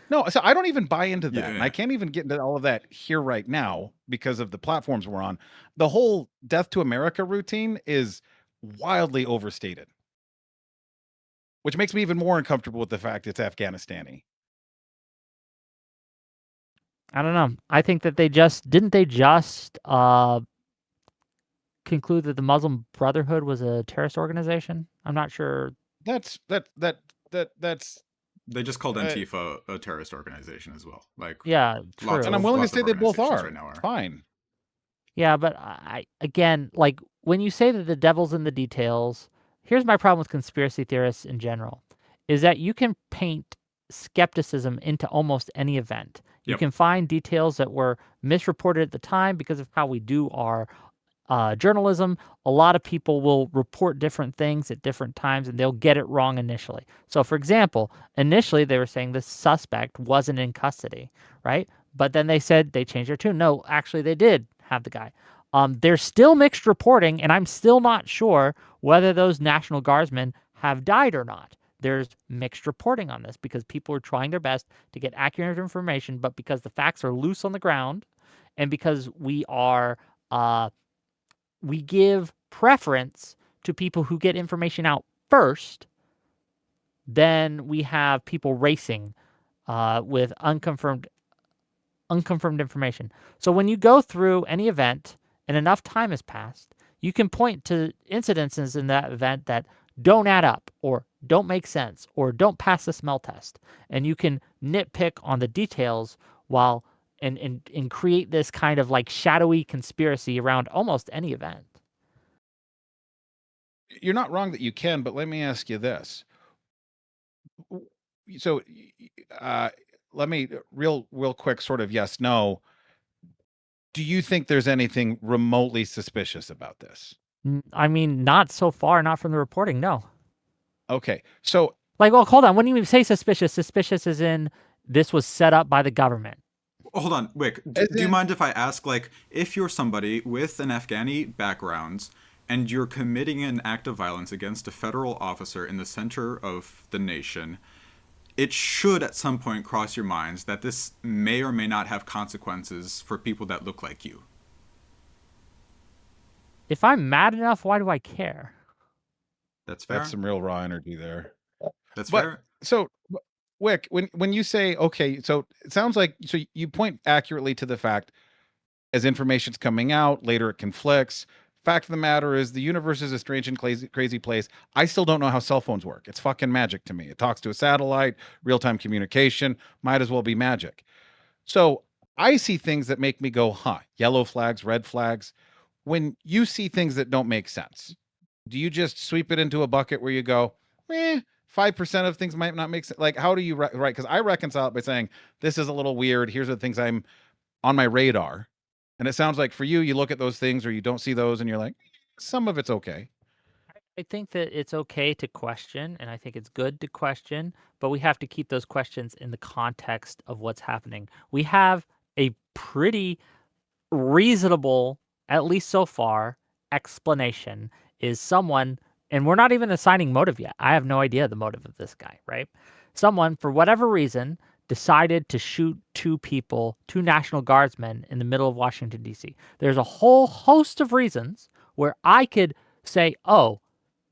No, so I don't even buy into that. And Yeah. I can't even get into all of that here right now because of the platforms we're on. The whole Death to America routine is wildly overstated, which makes me even more uncomfortable with the fact it's Afghanistani. I don't know. I think that they just conclude that the Muslim Brotherhood was a terrorist organization. I'm not sure. That's They just called Antifa a terrorist organization as well. Like, Yeah, lots true. and I'm willing to lots of say they both organizations are. right now are. Fine. Yeah, but I again, like when you say that the devil's in the details, here's my problem with conspiracy theorists in general, is that you can paint skepticism into almost any event. You Yep. can find details that were misreported at the time because of how we do our journalism. A lot of people will report different things at different times and they'll get it wrong initially. So, for example, initially they were saying the suspect wasn't in custody, right? But then they said they changed their tune. No, actually, they did have the guy. There's still mixed reporting, and I'm still not sure whether those National Guardsmen have died or not. There's mixed reporting on this because people are trying their best to get accurate information, but because the facts are loose on the ground, and because we give preference to people who get information out first, then we have people racing with unconfirmed information. So when you go through any event and enough time has passed, you can point to incidences in that event that don't add up or don't make sense or don't pass the smell test. And you can nitpick on the details while and create this kind of like shadowy conspiracy around almost any event. You're not wrong that you can, but let me ask you this. So, let me real quick, sort of yes, no. Do you think there's anything remotely suspicious about this? I mean, not so far, not from the reporting, no. Okay, so like, well, hold on. When you say suspicious, suspicious is in this was set up by the government. Hold on, Wick. Do you mind if I ask, like, if you're somebody with an Afghani background and you're committing an act of violence against a federal officer in the center of the nation, it should at some point cross your minds that this may or may not have consequences for people that look like you. If I'm mad enough, why do I care? That's fair. That's some real raw energy there. That's fair. So, Wick, when you say, okay, so it sounds like, so you point accurately to the fact as information's coming out, later it conflicts. Fact of the matter is the universe is a strange and crazy place. I still don't know how cell phones work. It's fucking magic to me. It talks to a satellite, real-time communication, might as well be magic. So I see things that make me go, huh, yellow flags, red flags. When you see things that don't make sense, do you just sweep it into a bucket where you go, 5% of things might not make sense? Like, how do you, right? Because I reconcile it by saying, this is a little weird. Here's the things I'm on my radar. And it sounds like for you, you look at those things or you don't see those and you're like, some of it's okay. I think that it's okay to question, and I think it's good to question, but we have to keep those questions in the context of what's happening. We have a pretty reasonable, at least so far, explanation is someone, and we're not even assigning motive yet. I have no idea the motive of this guy, right? Someone, for whatever reason, decided to shoot two National Guardsmen in the middle of Washington, D.C. There's a whole host of reasons where I could say, oh,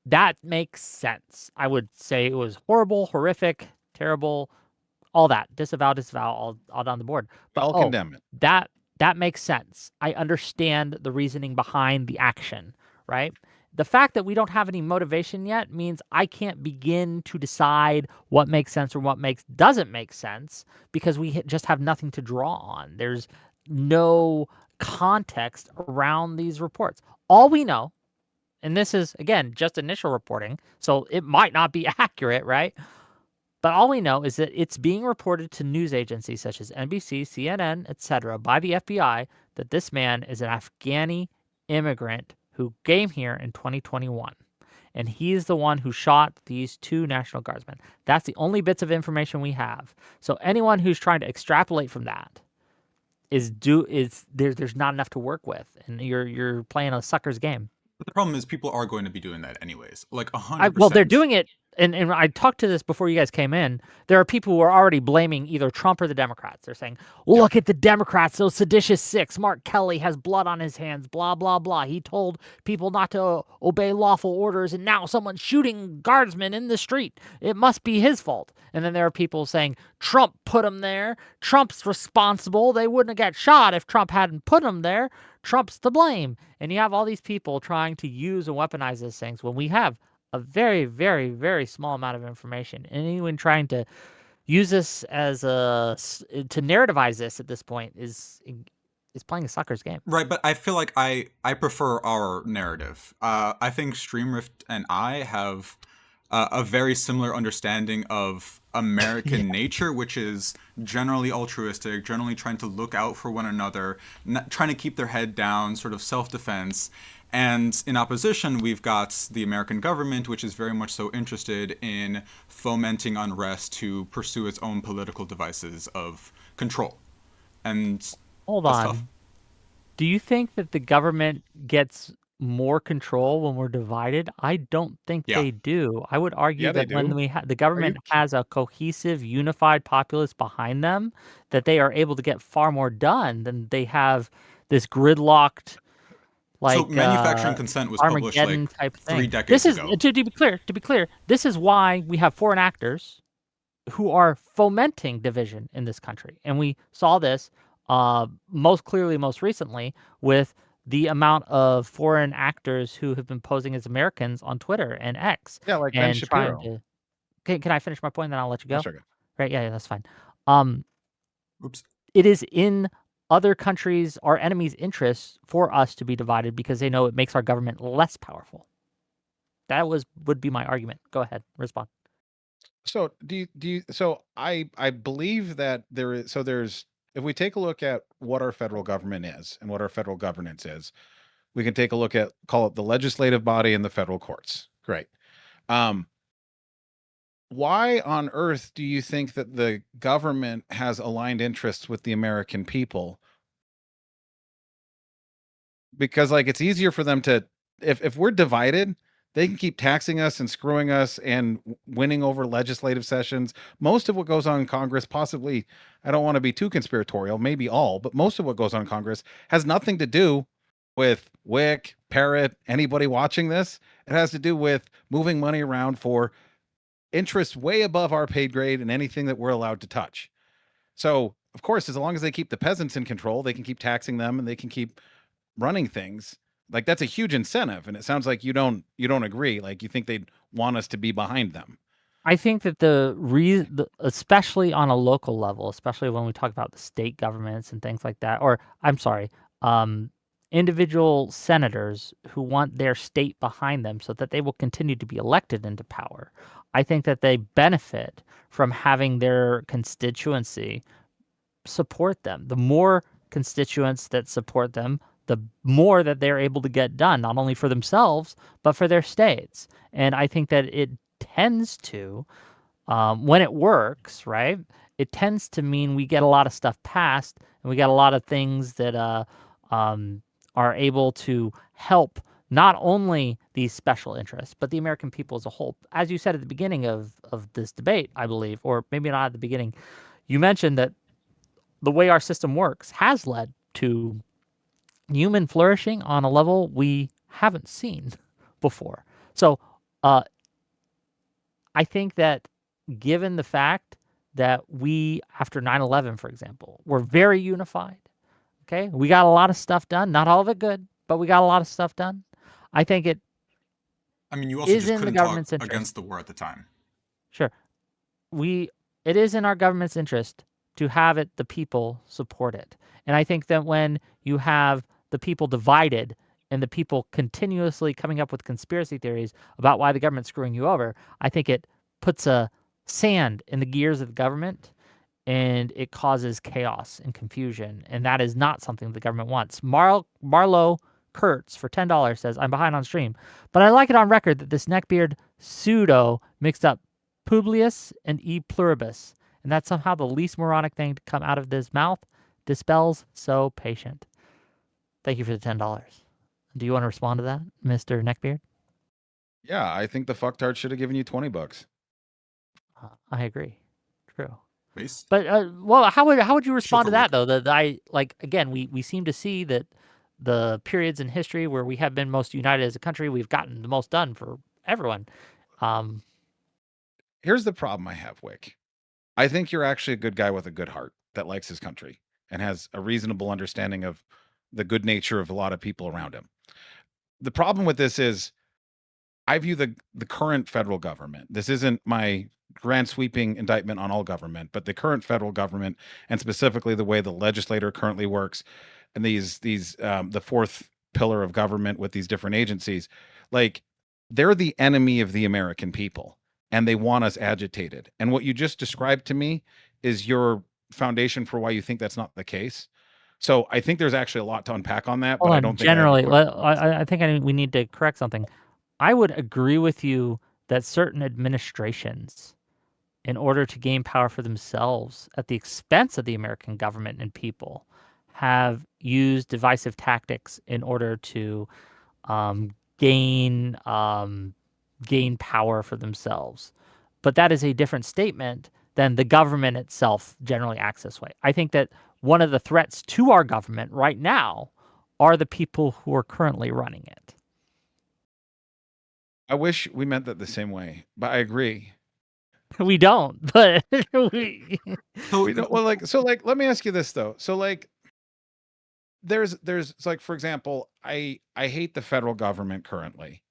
that makes sense. I would say it was horrible, horrific, terrible, all that. Disavow, all down the board. But I'll condemn it. That makes sense. I understand the reasoning behind the action, right? The fact that we don't have any motivation yet means I can't begin to decide what makes sense or what doesn't make sense because we just have nothing to draw on. There's no context around these reports. All we know, and this is, again, just initial reporting, so it might not be accurate, right? But all we know is that it's being reported to news agencies such as NBC, CNN, etc., by the FBI that this man is an Afghani immigrant who came here in 2021. And he's the one who shot these 2 National Guardsmen. That's the only bits of information we have. So anyone who's trying to extrapolate from that there's not enough to work with, and you're playing a sucker's game. But the problem is people are going to be doing that anyways. Like 100%. Well, they're doing it, and I talked to this before you guys came in. There are people who are already blaming either Trump or the Democrats. They're saying, well, look at the Democrats, those seditious six. Mark Kelly has blood on his hands, blah, blah, blah. He told people not to obey lawful orders, and now someone's shooting guardsmen in the street. It must be his fault. And then there are people saying, Trump put them there. Trump's responsible. They wouldn't have got shot if Trump hadn't put them there. Trump's to blame. And you have all these people trying to use and weaponize these things when we have a very, very, very small amount of information. And anyone trying to use this as to narrativize this at this point is playing a sucker's game. Right, but I feel like I prefer our narrative. I think Streamrift and I have a very similar understanding of American nature, which is generally altruistic, generally trying to look out for one another, trying to keep their head down, sort of self-defense. And in opposition, we've got the American government, which is very much so interested in fomenting unrest to pursue its own political devices of control. And hold that's on. tough. Do you think that the government gets more control when we're divided? I don't think they do. I would argue that when the government has a cohesive, unified populace behind them, that they are able to get far more done than they have this gridlocked. So manufacturing consent was published like type 3 decades ago. To be clear, this is why we have foreign actors who are fomenting division in this country. And we saw this most clearly, most recently, with the amount of foreign actors who have been posing as Americans on Twitter and X. Yeah, like Ben Shapiro. Can I finish my point, then I'll let you go? Sure. Right, yeah, that's fine. Oops. It is in other countries, our enemies' interests, for us to be divided because they know it makes our government less powerful. That would be my argument. Go ahead, respond. So I believe that there's if we take a look at what our federal government is and what our federal governance is, we can take a look at, call it the legislative body and the federal courts. Great. Why on earth do you think that the government has aligned interests with the American people? Because like it's easier for them to, if we're divided, they can keep taxing us and screwing us and winning over legislative sessions. Most of what goes on in Congress, possibly, I don't want to be too conspiratorial, maybe all, but most of what goes on in Congress has nothing to do with Wick, Parrott, anybody watching this. It has to do with moving money around for interests way above our paid grade and anything that we're allowed to touch. So, of course, as long as they keep the peasants in control, they can keep taxing them and they can keep running things. Like that's a huge incentive, and it sounds like you don't agree. Like you think they'd want us to be behind them. I think that especially on a local level, especially when we talk about the state governments and things like that, or I'm sorry, individual senators who want their state behind them so that they will continue to be elected into power. I think that they benefit from having their constituency support them. The more constituents that support them, the more that they're able to get done, not only for themselves, but for their states. And I think that it tends to, when it works, right, it tends to mean we get a lot of stuff passed and we get a lot of things that are able to help not only these special interests, but the American people as a whole. As you said at the beginning of this debate, I believe, or maybe not at the beginning, you mentioned that the way our system works has led to human flourishing on a level we haven't seen before. So I think that given the fact that we, after 9/11, for example, were very unified, okay? We got a lot of stuff done, not all of it good, but we got a lot of stuff done. I think you also is just in the couldn't government's talk interest. against the war at the time. Sure. It is in our government's interest to have the people support it. And I think that when you have the people divided and the people continuously coming up with conspiracy theories about why the government's screwing you over, I think it puts a sand in the gears of the government, and it causes chaos and confusion, and that is not something the government wants. Marlo Kurtz for $10 says, I'm behind on stream, but I like it on record that this neckbeard pseudo mixed up Publius and E pluribus, and that's somehow the least moronic thing to come out of this mouth. Dispels so patient. Thank you for the $10. Do you want to respond to that, Mr. Neckbeard? Yeah, I think the fucktard should have given you $20. I agree. True. Base. But well, how would you respond to for that though? That I like again, we seem to see that the periods in history where we have been most united as a country, we've gotten the most done for everyone. Here's the problem I have, Wick. I think you're actually a good guy with a good heart that likes his country and has a reasonable understanding of the good nature of a lot of people around him. The problem with this is I view the current federal government. This isn't my grand sweeping indictment on all government, but the current federal government, and specifically the way the legislator currently works, and these the fourth pillar of government with these different agencies, like they're the enemy of the American people, and they want us agitated. And what you just described to me is your foundation for why you think that's not the case. So I think there's actually a lot to unpack on that, but I don't think generally. I think we need to correct something. I would agree with you that certain administrations, in order to gain power for themselves at the expense of the American government and people, have used divisive tactics in order to gain power for themselves. But that is a different statement than the government itself generally acts this way. I think that one of the threats to our government right now are the people who are currently running it. I wish we meant that the same way, but I agree. We don't, but we don't. Well, let me ask you this though. So like, there's like, for example, I hate the federal government currently,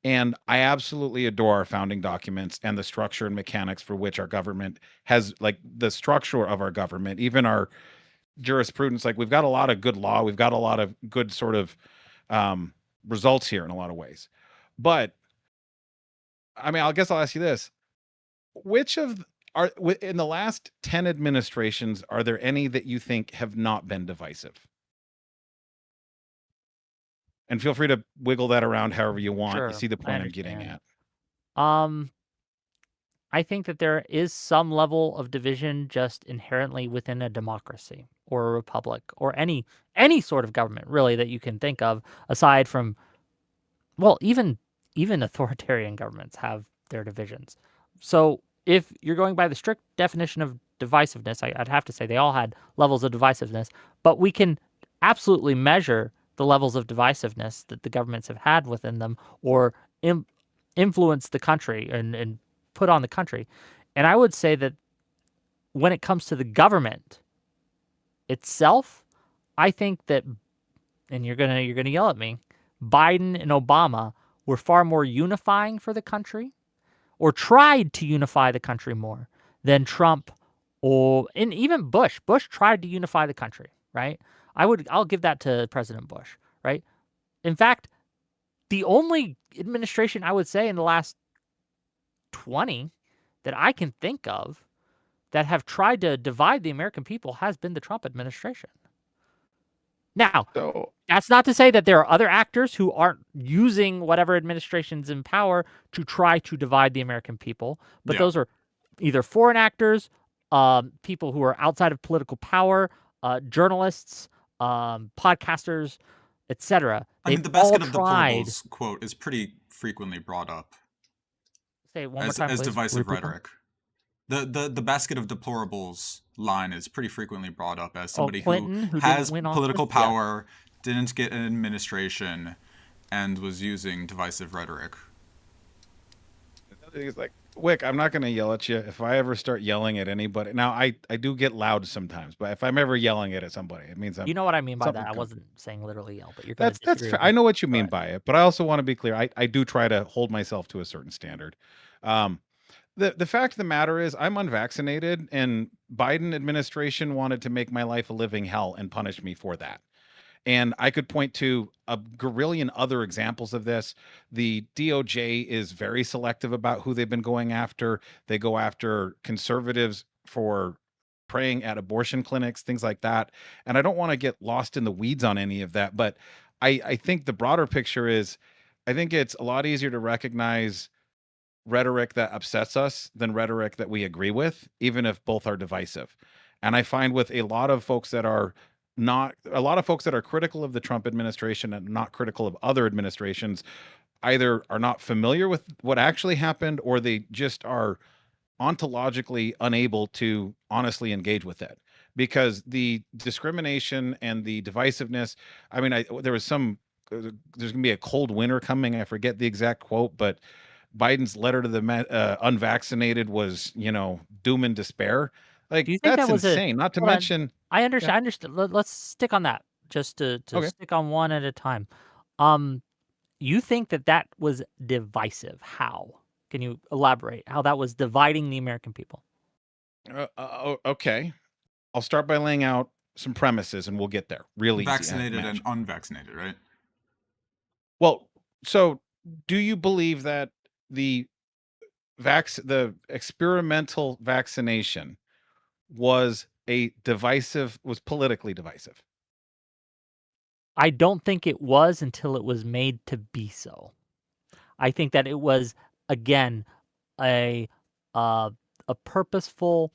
and I absolutely adore our founding documents and the structure and mechanics for which our government has, like the structure of our government, even our jurisprudence. Like we've got a lot of good law, we've got a lot of good sort of results here in a lot of ways. But I mean, I guess I'll ask you this. Which of are in the last 10 administrations, are there any that you think have not been divisive? And feel free to wiggle that around however you want. Sure, you see the point I'm getting at. I think that there is some level of division just inherently within a democracy or a republic or any sort of government really that you can think of, aside from, well, even authoritarian governments have their divisions. So if you're going by the strict definition of divisiveness, I'd have to say they all had levels of divisiveness, but we can absolutely measure the levels of divisiveness that the governments have had within them or influence the country and put on the country. And I would say that when it comes to the government itself, I think that, and you're gonna yell at me, Biden and Obama were far more unifying for the country, or tried to unify the country more than Trump and even Bush. Bush tried to unify the country, right? I'll give that to President Bush, right? In fact, the only administration I would say in the last 20 that I can think of that have tried to divide the American people has been the Trump administration. Now, that's not to say that there are other actors who aren't using whatever administration's in power to try to divide the American people, but those are either foreign actors, people who are outside of political power, journalists, podcasters, etc. I mean, the basket of deplorables quote is pretty frequently brought up. Say it one more time, please. As divisive rhetoric. The basket of deplorables line is pretty frequently brought up as somebody who has political power, didn't get an administration, and was using divisive rhetoric. It's like, Wick, I'm not going to yell at you. If I ever start yelling at anybody, now I do get loud sometimes, but if I'm ever yelling at somebody, it means you know what I mean by that. I wasn't saying literally yell, but you're that's fair. I know what you mean by it, but I also want to be clear. I do try to hold myself to a certain standard. The fact of the matter is I'm unvaccinated, and Biden administration wanted to make my life a living hell and punish me for that. And I could point to a gazillion other examples of this. The DOJ is very selective about who they've been going after. They go after conservatives for praying at abortion clinics, things like that. And I don't want to get lost in the weeds on any of that, but I think the broader picture is I think it's a lot easier to recognize rhetoric that upsets us than rhetoric that we agree with, even if both are divisive. And I find with a lot of folks that are critical of the Trump administration and not critical of other administrations, either are not familiar with what actually happened or they just are ontologically unable to honestly engage with it, because the discrimination and the divisiveness, I mean, there was there's gonna be a cold winter coming. I forget the exact quote, but Biden's letter to the unvaccinated was, doom and despair. Like, Do you think that's that was a insane. Not to hold on. mention, I yeah, understand. I understand. Let's stick on that just to okay. stick on one at a time. You think that was divisive? How? Can you elaborate how that was dividing the American people? Okay. I'll start by laying out some premises and we'll get there. Really easy. Vaccinated and unvaccinated, right? Well, so do you believe that the experimental vaccination was politically divisive? I don't think it was until it was made to be so. I think that it was, again, a purposeful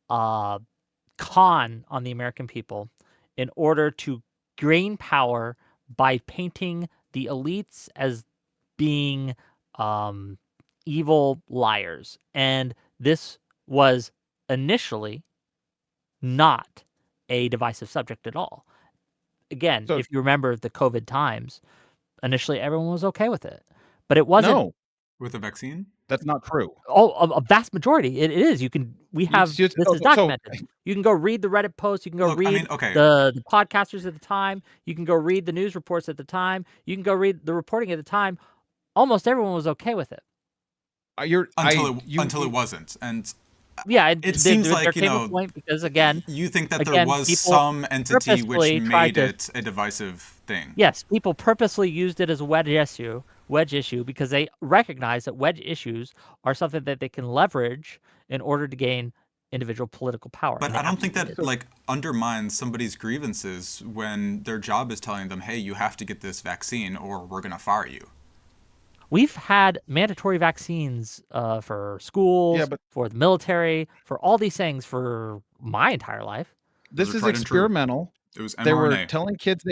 con on the American people in order to gain power by painting the elites as being evil liars. And this was initially not a divisive subject at all. Again, So if you remember the COVID times, initially everyone was okay with it, but it wasn't. no, With a vaccine? that's not true. Oh, a vast majority. It is. We have this is documented. You can go read the Reddit posts. You can go read okay. the podcasters at the time. You can go read the news reports at the time. You can go read the reporting at the time. Almost everyone was okay with it. Until it wasn't, and yeah, it seems like, there came a point because again, you think that there was some entity which made it a divisive thing. Yes, people purposely used it as a wedge issue because they recognize that wedge issues are something that they can leverage in order to gain individual political power. But I don't think that undermines somebody's grievances when their job is telling them, hey, you have to get this vaccine or we're going to fire you. We've had mandatory vaccines for schools, for the military, for all these things for my entire life. This is experimental. It was mRNA. They were telling kids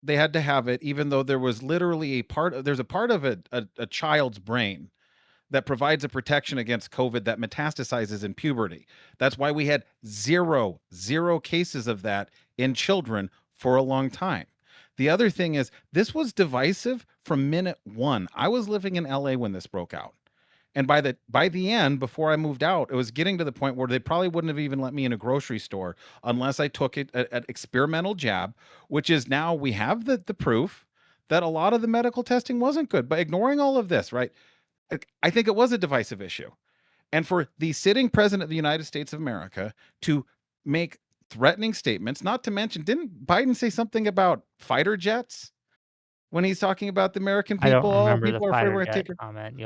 they had to have it, even though there was literally there's a part of a child's brain that provides a protection against COVID that metastasizes in puberty. That's why we had zero cases of that in children for a long time. The other thing is this was divisive from minute one. I was living in LA when this broke out. And by the end, before I moved out, it was getting to the point where they probably wouldn't have even let me in a grocery store unless I took an experimental jab, which is now we have the proof that a lot of the medical testing wasn't good. But ignoring all of this, right, I think it was a divisive issue. And for the sitting president of the United States of America to make threatening statements, not to mention, didn't Biden say something about fighter jets when he's talking about the American people? I don't remember people the fighter jet take comment.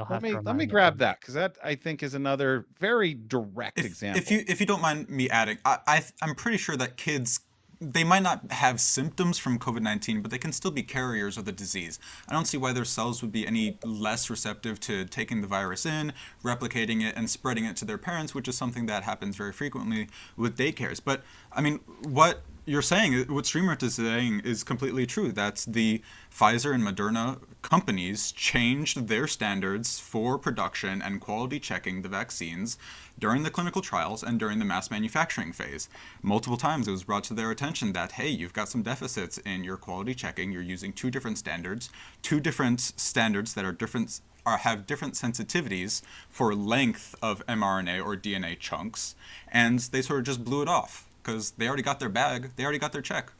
Let me grab that, because that I think is another very direct example. If you don't mind me adding, I'm pretty sure that kids, they might not have symptoms from COVID-19, but they can still be carriers of the disease. I don't see why their cells would be any less receptive to taking the virus in, replicating it, and spreading it to their parents, which is something that happens very frequently with daycares. But, I mean, what you're saying, what Streamert is saying is completely true. That's the Pfizer and Moderna companies changed their standards for production and quality checking the vaccines during the clinical trials and during the mass manufacturing phase. Multiple times it was brought to their attention that, hey, you've got some deficits in your quality checking. You're using two different standards that are different, have different sensitivities for length of mRNA or DNA chunks, and they sort of just blew it off because they already got their bag, they already got their check.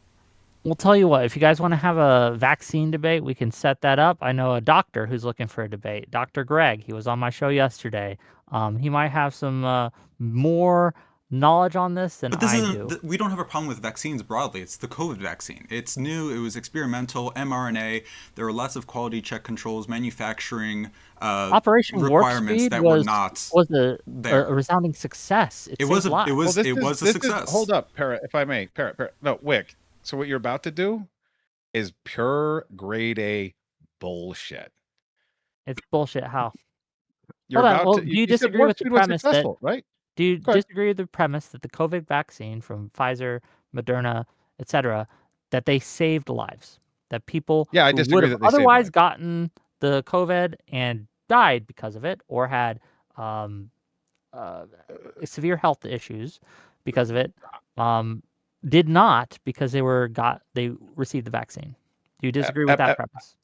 We'll tell you what, if you guys want to have a vaccine debate, we can set that up. I know a doctor who's looking for a debate, Dr. Greg. He was on my show yesterday. He might have some more knowledge on this than But this I isn't. do. We don't have a problem with vaccines broadly. It's the COVID vaccine. It's new. It was experimental mRNA. There were lots of quality check controls, manufacturing Operation Warp requirements Speed that were was not a there. resounding success. It It saved was a. lives. It was. Well, It was a this success. Is, hold up, Parrot, if I may. Parrot. No, Wick. So what you're about to do is pure grade A bullshit. It's bullshit. How? You're Hold on. about Well, to. do you said disagree Warp with the Speed was premise that? successful, right? Do you Go ahead. disagree with the premise that the COVID vaccine from Pfizer, Moderna, etc., that they saved lives? That people Yeah, I who disagree would have that they saved otherwise lives. gotten the COVID and died because of it, or had severe health issues because of it, did not because they received the vaccine. Do you disagree with that premise?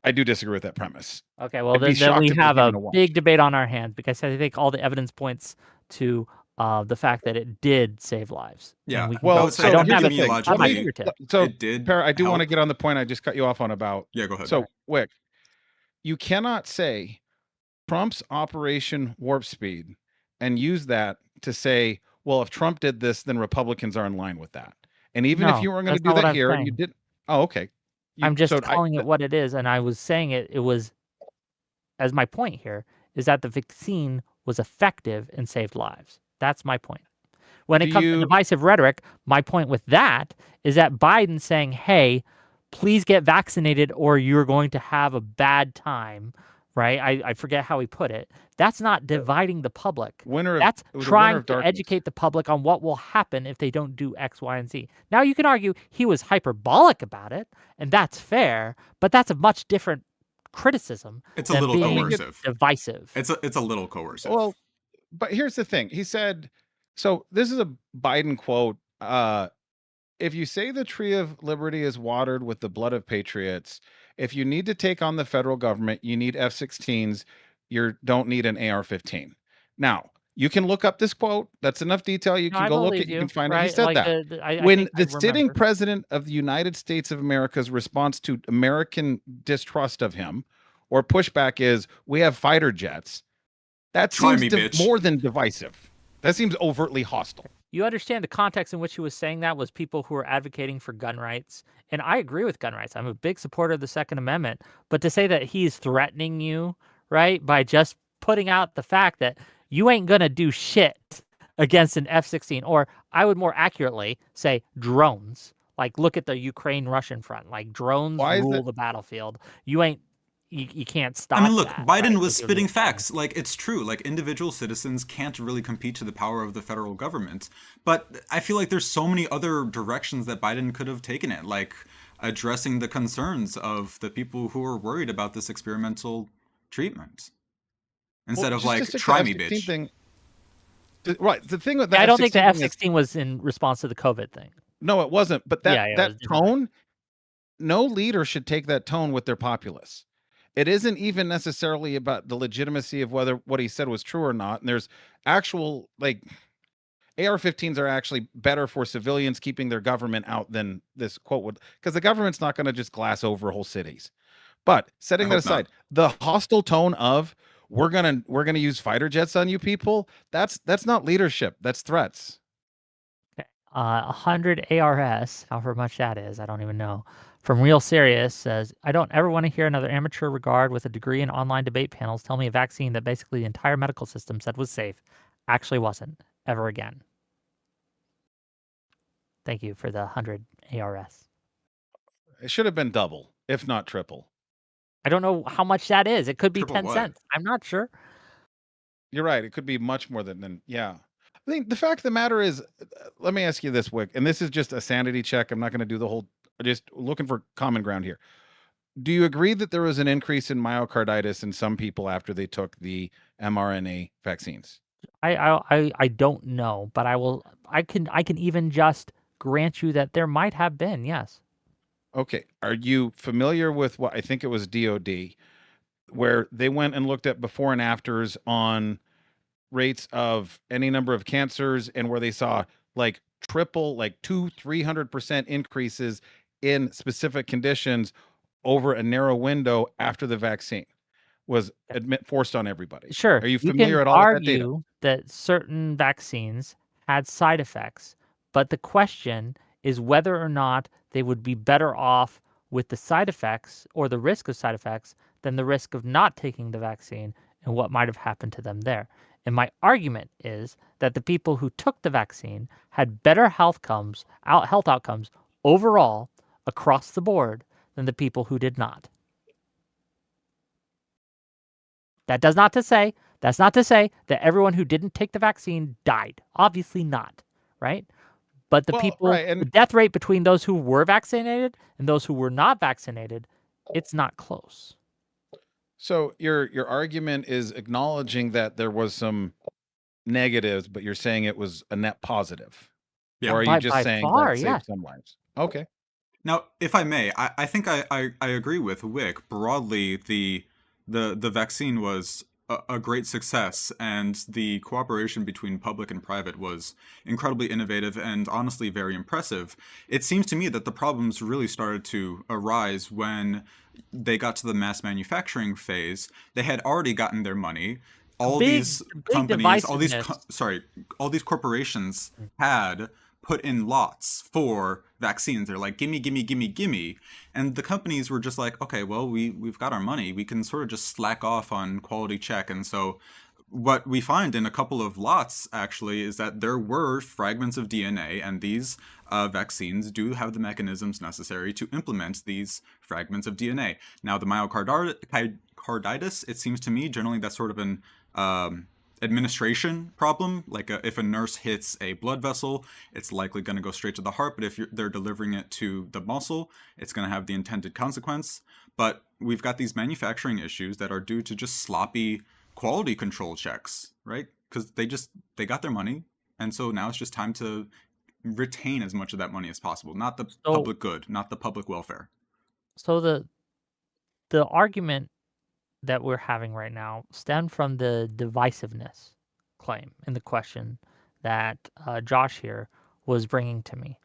I do disagree with that premise. Okay, well I'd be then we shocked if they have came a in a wash. big debate on our hands because I think all the evidence points to the fact that it did save lives. And Yeah. we can Well, go- so I don't here's have the it thing. at my fingertips. So, It did. Parrot, I do want to help. get on the point I just cut you off on about. Yeah, go ahead. So, Wick, you cannot say Trump's Operation Warp Speed and use that to say, well, if Trump did this, then Republicans are in line with that. And even if No, you weren't going to that's do not what that I'm here, and you saying. didn't. Oh, okay. I'm just calling it what it is, and I was saying it was, as my point here, is that the vaccine was effective and saved lives. That's my point. When it comes to divisive rhetoric, my point with that is that Biden saying, hey, please get vaccinated or you're going to have a bad time, right? I forget how he put it. That's not dividing the public. That's trying to educate the public on what will happen if they don't do X, Y, and Z. Now, you can argue he was hyperbolic about it, and that's fair, but that's a much different criticism. It's a little coercive. Divisive. It's a little coercive. Well, but here's the thing. He said, so this is a Biden quote. If you say the tree of liberty is watered with the blood of patriots, if you need to take on the federal government, you need F-16s. You don't need an AR-15. Now, you can look up this quote. That's enough detail. You can go look at. You can find it. He said that when the sitting president of the United States of America's response to American distrust of him or pushback is, "We have fighter jets." That seems more than divisive. That seems overtly hostile. You understand the context in which he was saying that was people who were advocating for gun rights. And I agree with gun rights. I'm a big supporter of the Second Amendment. But to say that he's threatening you, right, by just putting out the fact that you ain't going to do shit against an F-16, or I would more accurately say drones. Like, look at the Ukraine-Russian front. Like, drones rule the battlefield. You can't stop. I mean, look, Biden was spitting facts. Like, it's true. Like, individual citizens can't really compete to the power of the federal government. But I feel like there's so many other directions that Biden could have taken it, like addressing the concerns of the people who are worried about this experimental treatment. Instead of like, try me, bitch. Thing. Right. The thing with that, I don't think the F-16 was in response to the COVID thing. No, it wasn't. But that tone, no leader should take that tone with their populace. It isn't even necessarily about the legitimacy of whether what he said was true or not. And there's actual, like, AR-15s are actually better for civilians keeping their government out than this quote would, because the government's not going to just glass over whole cities. But setting that aside, the hostile tone of we're gonna use fighter jets on you people, that's not leadership. That's threats. 100 ARS, however much that is, I don't even know. From Real Serious says, I don't ever want to hear another amateur regard with a degree in online debate panels tell me a vaccine that basically the entire medical system said was safe actually wasn't ever again. Thank you for the 100 ARS. It should have been double, if not triple. I don't know how much that is. It could be 10 cents. I'm not sure. You're right. It could be much more than yeah. I think the fact of the matter is, let me ask you this, Wick, and this is just a sanity check. I'm not going to do the whole, just looking for common ground here. Do you agree that there was an increase in myocarditis in some people after they took the mRNA vaccines? I don't know, but I can even just grant you that there might have been, yes. Okay. Are you familiar with what I think it was DOD, where they went and looked at before and afters on rates of any number of cancers, and where they saw like triple, like 200-300% increases in specific conditions over a narrow window after the vaccine was forced on everybody? Sure. Are you familiar at all with that data? You can argue that certain vaccines had side effects, but the question is whether or not they would be better off with the side effects or the risk of side effects than the risk of not taking the vaccine and what might have happened to them there. And my argument is that the people who took the vaccine had better health outcomes overall across the board than the people who did not. That's not to say that everyone who didn't take the vaccine died. Obviously not, right? But the death rate between those who were vaccinated and those who were not vaccinated, it's not close. So your argument is acknowledging that there was some negatives, but you're saying it was a net positive. Yeah. Or are you just saying far, that saved some lives? Okay. Now, if I may, I think I agree with Wick. Broadly, the vaccine was a great success, and the cooperation between public and private was incredibly innovative and honestly very impressive. It seems to me that the problems really started to arise when they got to the mass manufacturing phase. They had already gotten their money. All these companies, all these corporations had put in lots for vaccines. They're like, gimme, gimme, gimme, gimme. And the companies were just like, okay, well, we've got our money. We can sort of just slack off on quality check. And so what we find in a couple of lots, actually, is that there were fragments of DNA, and these vaccines do have the mechanisms necessary to implement these fragments of DNA. Now, the myocarditis, it seems to me, generally that's sort of an administration problem. Like if a nurse hits a blood vessel, it's likely going to go straight to the heart, but if they're delivering it to the muscle, it's going to have the intended consequence. But we've got these manufacturing issues that are due to just sloppy quality control checks, right? Because they got their money, and so now it's just time to retain as much of that money as possible, not the public good, not the public welfare. So the argument that we're having right now stem from the divisiveness claim in the question that Josh here was bringing to me.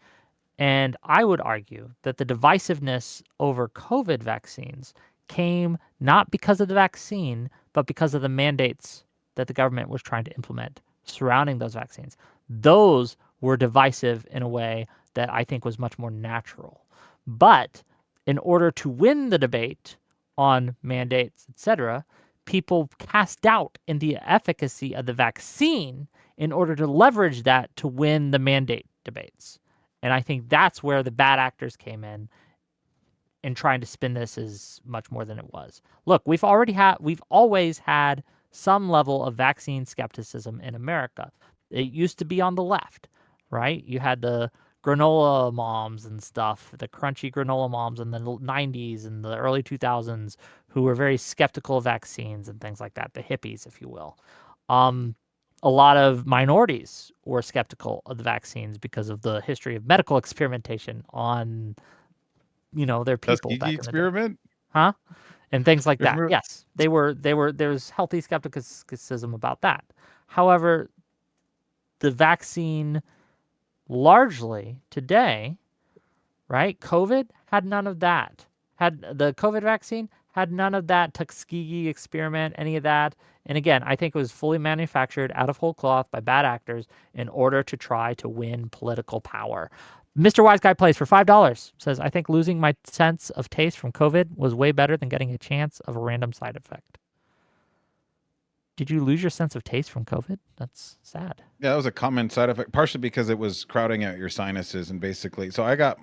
And I would argue that the divisiveness over COVID vaccines came not because of the vaccine, but because of the mandates that the government was trying to implement surrounding those vaccines. Those were divisive in a way that I think was much more natural. But in order to win the debate on mandates, etc., people cast doubt in the efficacy of the vaccine in order to leverage that to win the mandate debates. And I think that's where the bad actors came in trying to spin this as much more than it was. Look, we've always had some level of vaccine skepticism in America. It used to be on the left, right? You had the granola moms and stuff, the crunchy granola moms in the 90s and the early 2000s who were very skeptical of vaccines and things like that, the hippies, if you will. A lot of minorities were skeptical of the vaccines because of the history of medical experimentation on, their people. Tuskegee experiment? Huh? And things like that. Yes, there's healthy skepticism about that. However, the vaccine largely today, right? COVID had none of that. The COVID vaccine had none of that Tuskegee experiment, any of that. And again, I think it was fully manufactured out of whole cloth by bad actors in order to try to win political power. Mr. Wise Guy Plays for $5 says, I think losing my sense of taste from COVID was way better than getting a chance of a random side effect. Did you lose your sense of taste from COVID? That's sad. Yeah, that was a common side effect, partially because it was crowding out your sinuses. And basically, so I've got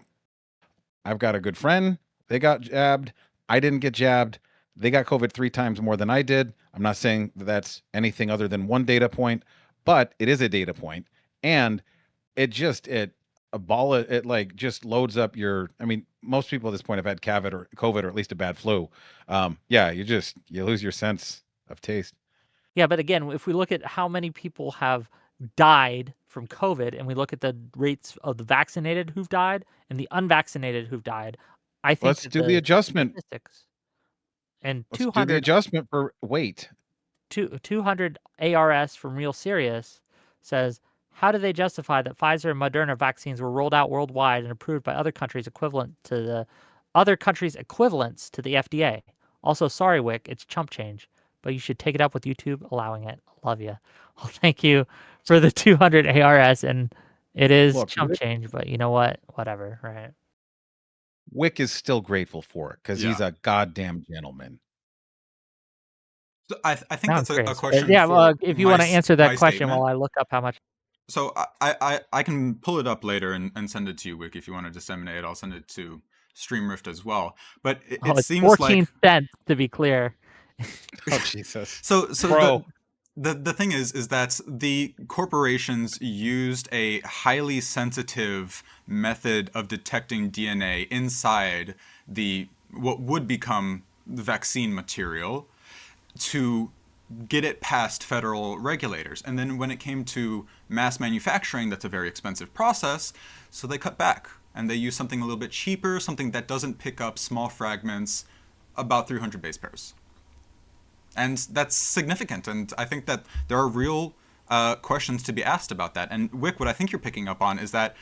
a good friend. They got jabbed. I didn't get jabbed. They got COVID 3 times more than I did. I'm not saying that that's anything other than one data point, but it is a data point. And it just loads up your, most people at this point have had COVID or at least a bad flu. You lose your sense of taste. Yeah, but again, if we look at how many people have died from COVID and we look at the rates of the vaccinated who've died and the unvaccinated who've died, I think let's do the adjustment. And let's do the adjustment for weight. 200 ARS from Real Serious says, how do they justify that Pfizer and Moderna vaccines were rolled out worldwide and approved by other countries equivalents to the FDA? Also, sorry, Wick, it's chump change. but you should take it up with YouTube allowing it. Love you. Well, thank you for the 200 ARS, and it is Look, chump change, but you know what? Whatever, right? Wick is still grateful for it because he's Yeah. a goddamn gentleman. So I think No, I'm that's a curious. question Yeah, for well, if you my want to answer that my question statement. while I look up how much. So I can pull it up later and send it to you, Wick, if you want to disseminate it. I'll send it to StreamRift as well. But Oh, it it's seems 14 like cents to be clear. Oh Jesus! so Bro. the thing is that the corporations used a highly sensitive method of detecting DNA inside the what would become the vaccine material to get it past federal regulators. And then when it came to mass manufacturing, that's a very expensive process, so they cut back and they use something a little bit cheaper, something that doesn't pick up small fragments, about 300 base pairs. And that's significant. And I think that there are real questions to be asked about that. And Wick, what I think you're picking up on is that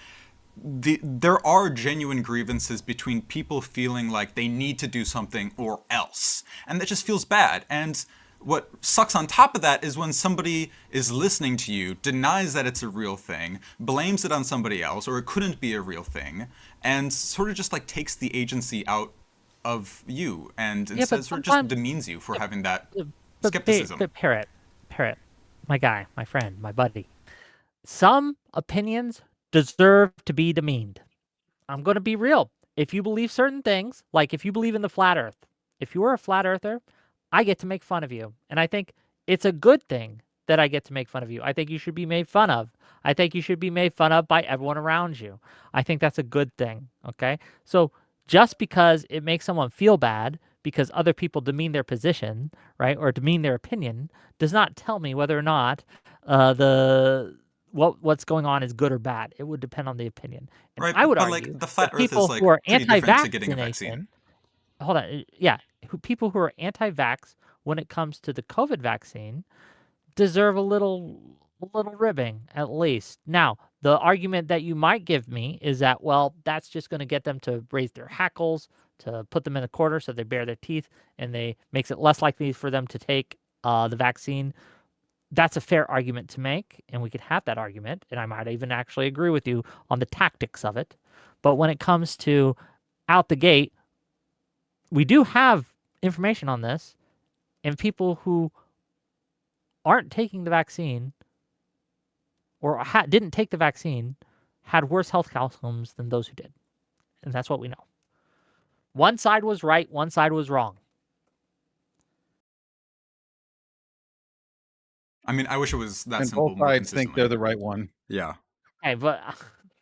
there are genuine grievances between people feeling like they need to do something or else. And that just feels bad. And what sucks on top of that is when somebody is listening to you, denies that it's a real thing, blames it on somebody else, or it couldn't be a real thing, and sort of just like takes the agency out of you and Yeah, instead but sort of just sometimes, demeans you for having that but skepticism. Parrot, my guy, my friend, my buddy. Some opinions deserve to be demeaned. I'm going to be real. If you believe certain things, like if you believe in the flat earth, if you are a flat earther, I get to make fun of you. And I think it's a good thing that I get to make fun of you. I think you should be made fun of. I think you should be made fun of by everyone around you. I think that's a good thing. Okay. So just because it makes someone feel bad because other people demean their position, right, or demean their opinion, does not tell me whether or not what's going on is good or bad. It would depend on the opinion. And Right, I would but like argue the that flat earth is people like who are pretty different to getting a vaccine. anti-vaccination, hold on, yeah, people who are anti-vax when it comes to the COVID vaccine deserve a little ribbing at least. Now, the argument that you might give me is that, well, that's just going to get them to raise their hackles, to put them in a corner so they bare their teeth, and they makes it less likely for them to take the vaccine. That's a fair argument to make, and we could have that argument, and I might even actually agree with you on the tactics of it. But when it comes to out the gate, we do have information on this, and people who aren't taking the vaccine or didn't take the vaccine had worse health outcomes than those who did. And that's what we know. One side was right, one side was wrong. I mean, I wish it was that And simple both more sides think consistently. they're the right one. Yeah. Hey, but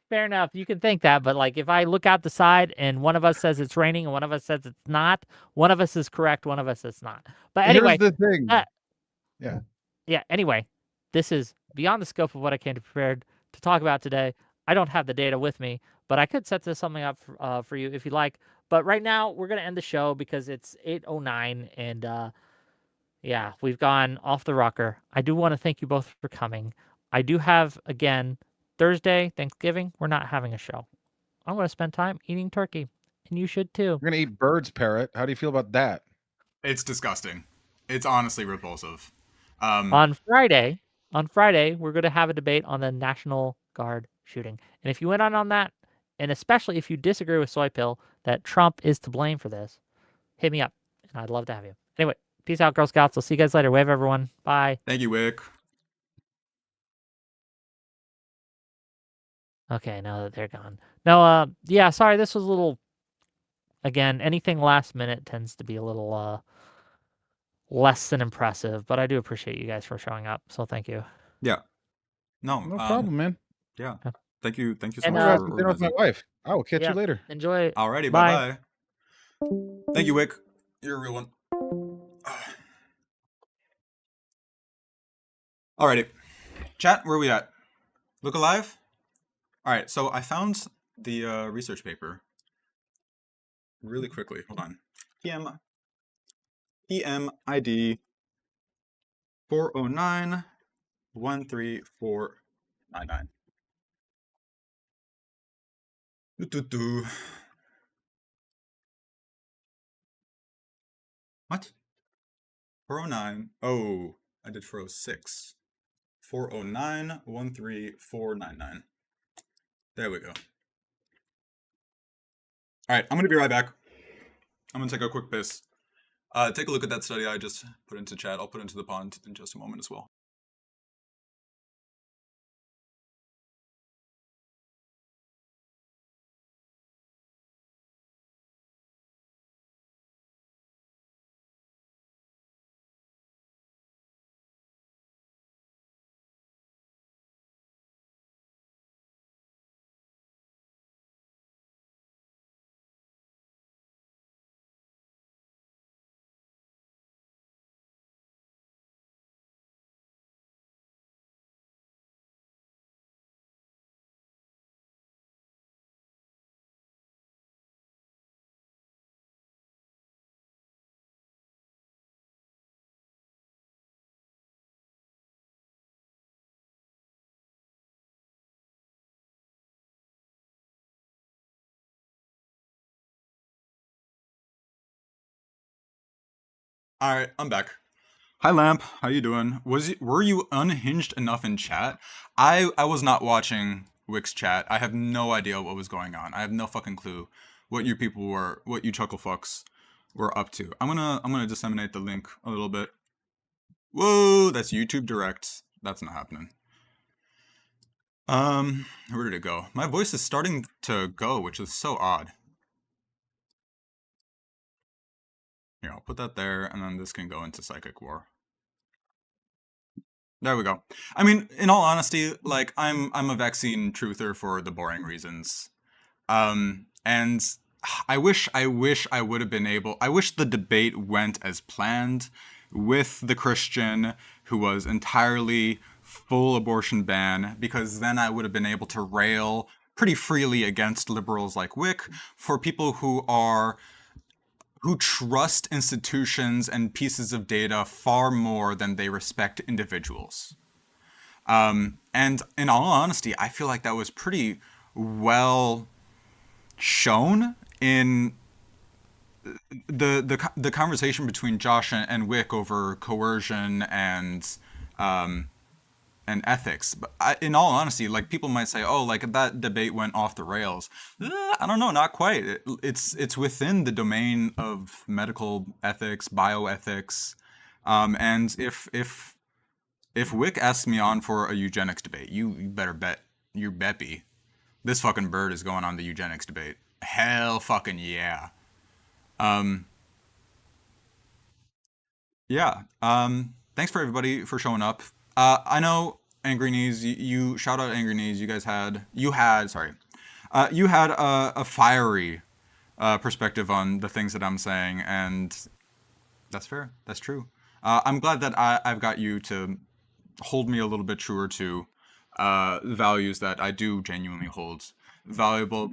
fair enough. You can think that, but like if I look out the side and one of us says it's raining and one of us says it's not, one of us is correct, one of us is not. But anyway, Here's the thing. yeah. Anyway, this is beyond the scope of what I came prepared to talk about today. I don't have the data with me, but I could set this something up for you if you like. But right now, we're gonna end the show because it's 8:09, and yeah, we've gone off the rocker. I do want to thank you both for coming. I do have again Thursday, Thanksgiving. We're not having a show. I'm gonna spend time eating turkey, and you should too. We're gonna eat birds, Parrot. How do you feel about that? It's disgusting. It's honestly repulsive. On Friday, we're going to have a debate on the National Guard shooting. And if you went on that, and especially if you disagree with Soy Pill that Trump is to blame for this, hit me up, and I'd love to have you. Anyway, peace out, Girl Scouts. I'll see you guys later. Wave, everyone. Bye. Thank you, Wick. Okay, now that they're gone. No, yeah, sorry, this was a little, again, anything last minute tends to be a little less than impressive, but I do appreciate you guys for showing up, so thank you. Yeah. No problem, man. Yeah. Yeah. Thank you so And, much I'll have for some dinner with my organizing. wife. I will catch Yeah. you later. Enjoy. Alrighty, Bye. bye. Thank you, Wick. You're a real one. Alrighty. Chat, where are we at? Look alive? Alright, so I found the research paper really quickly. Hold on. PMID 409-13499. What? 409. Oh, I did 406. 409 13499. There we go. All right, I'm gonna be right back. I'm gonna take a quick piss. Take a look at that study I just put into chat. I'll put into the pond in just a moment as well. All right, I'm back. Hi Lamp, how you doing? Were you unhinged enough in chat? I was not watching Wix chat. I have no idea what was going on. I have no fucking clue what you people were, what you chuckle fucks were up to. I'm gonna disseminate the link a little bit. Whoa, that's YouTube Direct. That's not happening. Where did it go? My voice is starting to go, which is so odd. Here, I'll put that there, and then this can go into Psychic War. There we go. I mean, in all honesty, like I'm a vaccine truther for the boring reasons. And I wish I would have been able. I wish the debate went as planned, with the Christian who was entirely full abortion ban, because then I would have been able to rail pretty freely against liberals like Wick for people who trust institutions and pieces of data far more than they respect individuals. And in all honesty, I feel like that was pretty well shown in the conversation between Josh and Wick over coercion and ethics. But in all honesty, like people might say, "Oh, like that debate went off the rails." I don't know, not quite. It's within the domain of medical ethics, bioethics, and if Wick asks me on for a eugenics debate, you better bet be this fucking bird is going on the eugenics debate. Hell fucking yeah. Yeah. Thanks for everybody for showing up. I know Angry Knees, you shout out Angry Knees. You had a fiery perspective on the things that I'm saying, and that's fair. That's true. I'm glad that I've got you to hold me a little bit truer to values that I do genuinely hold valuable.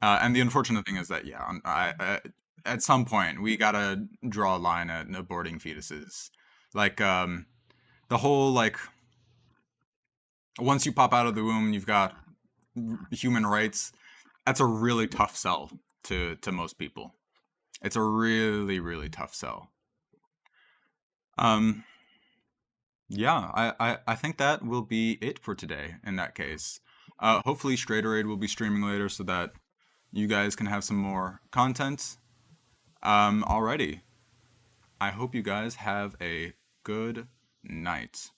And the unfortunate thing is that, yeah, at some point we gotta draw a line at aborting fetuses. Like, the whole like, once you pop out of the womb, you've got human rights. That's a really tough sell to most people. It's a really, really tough sell. Yeah, I think that will be it for today in that case. Hopefully Straighterade will be streaming later so that you guys can have some more content. Alrighty. I hope you guys have a good night.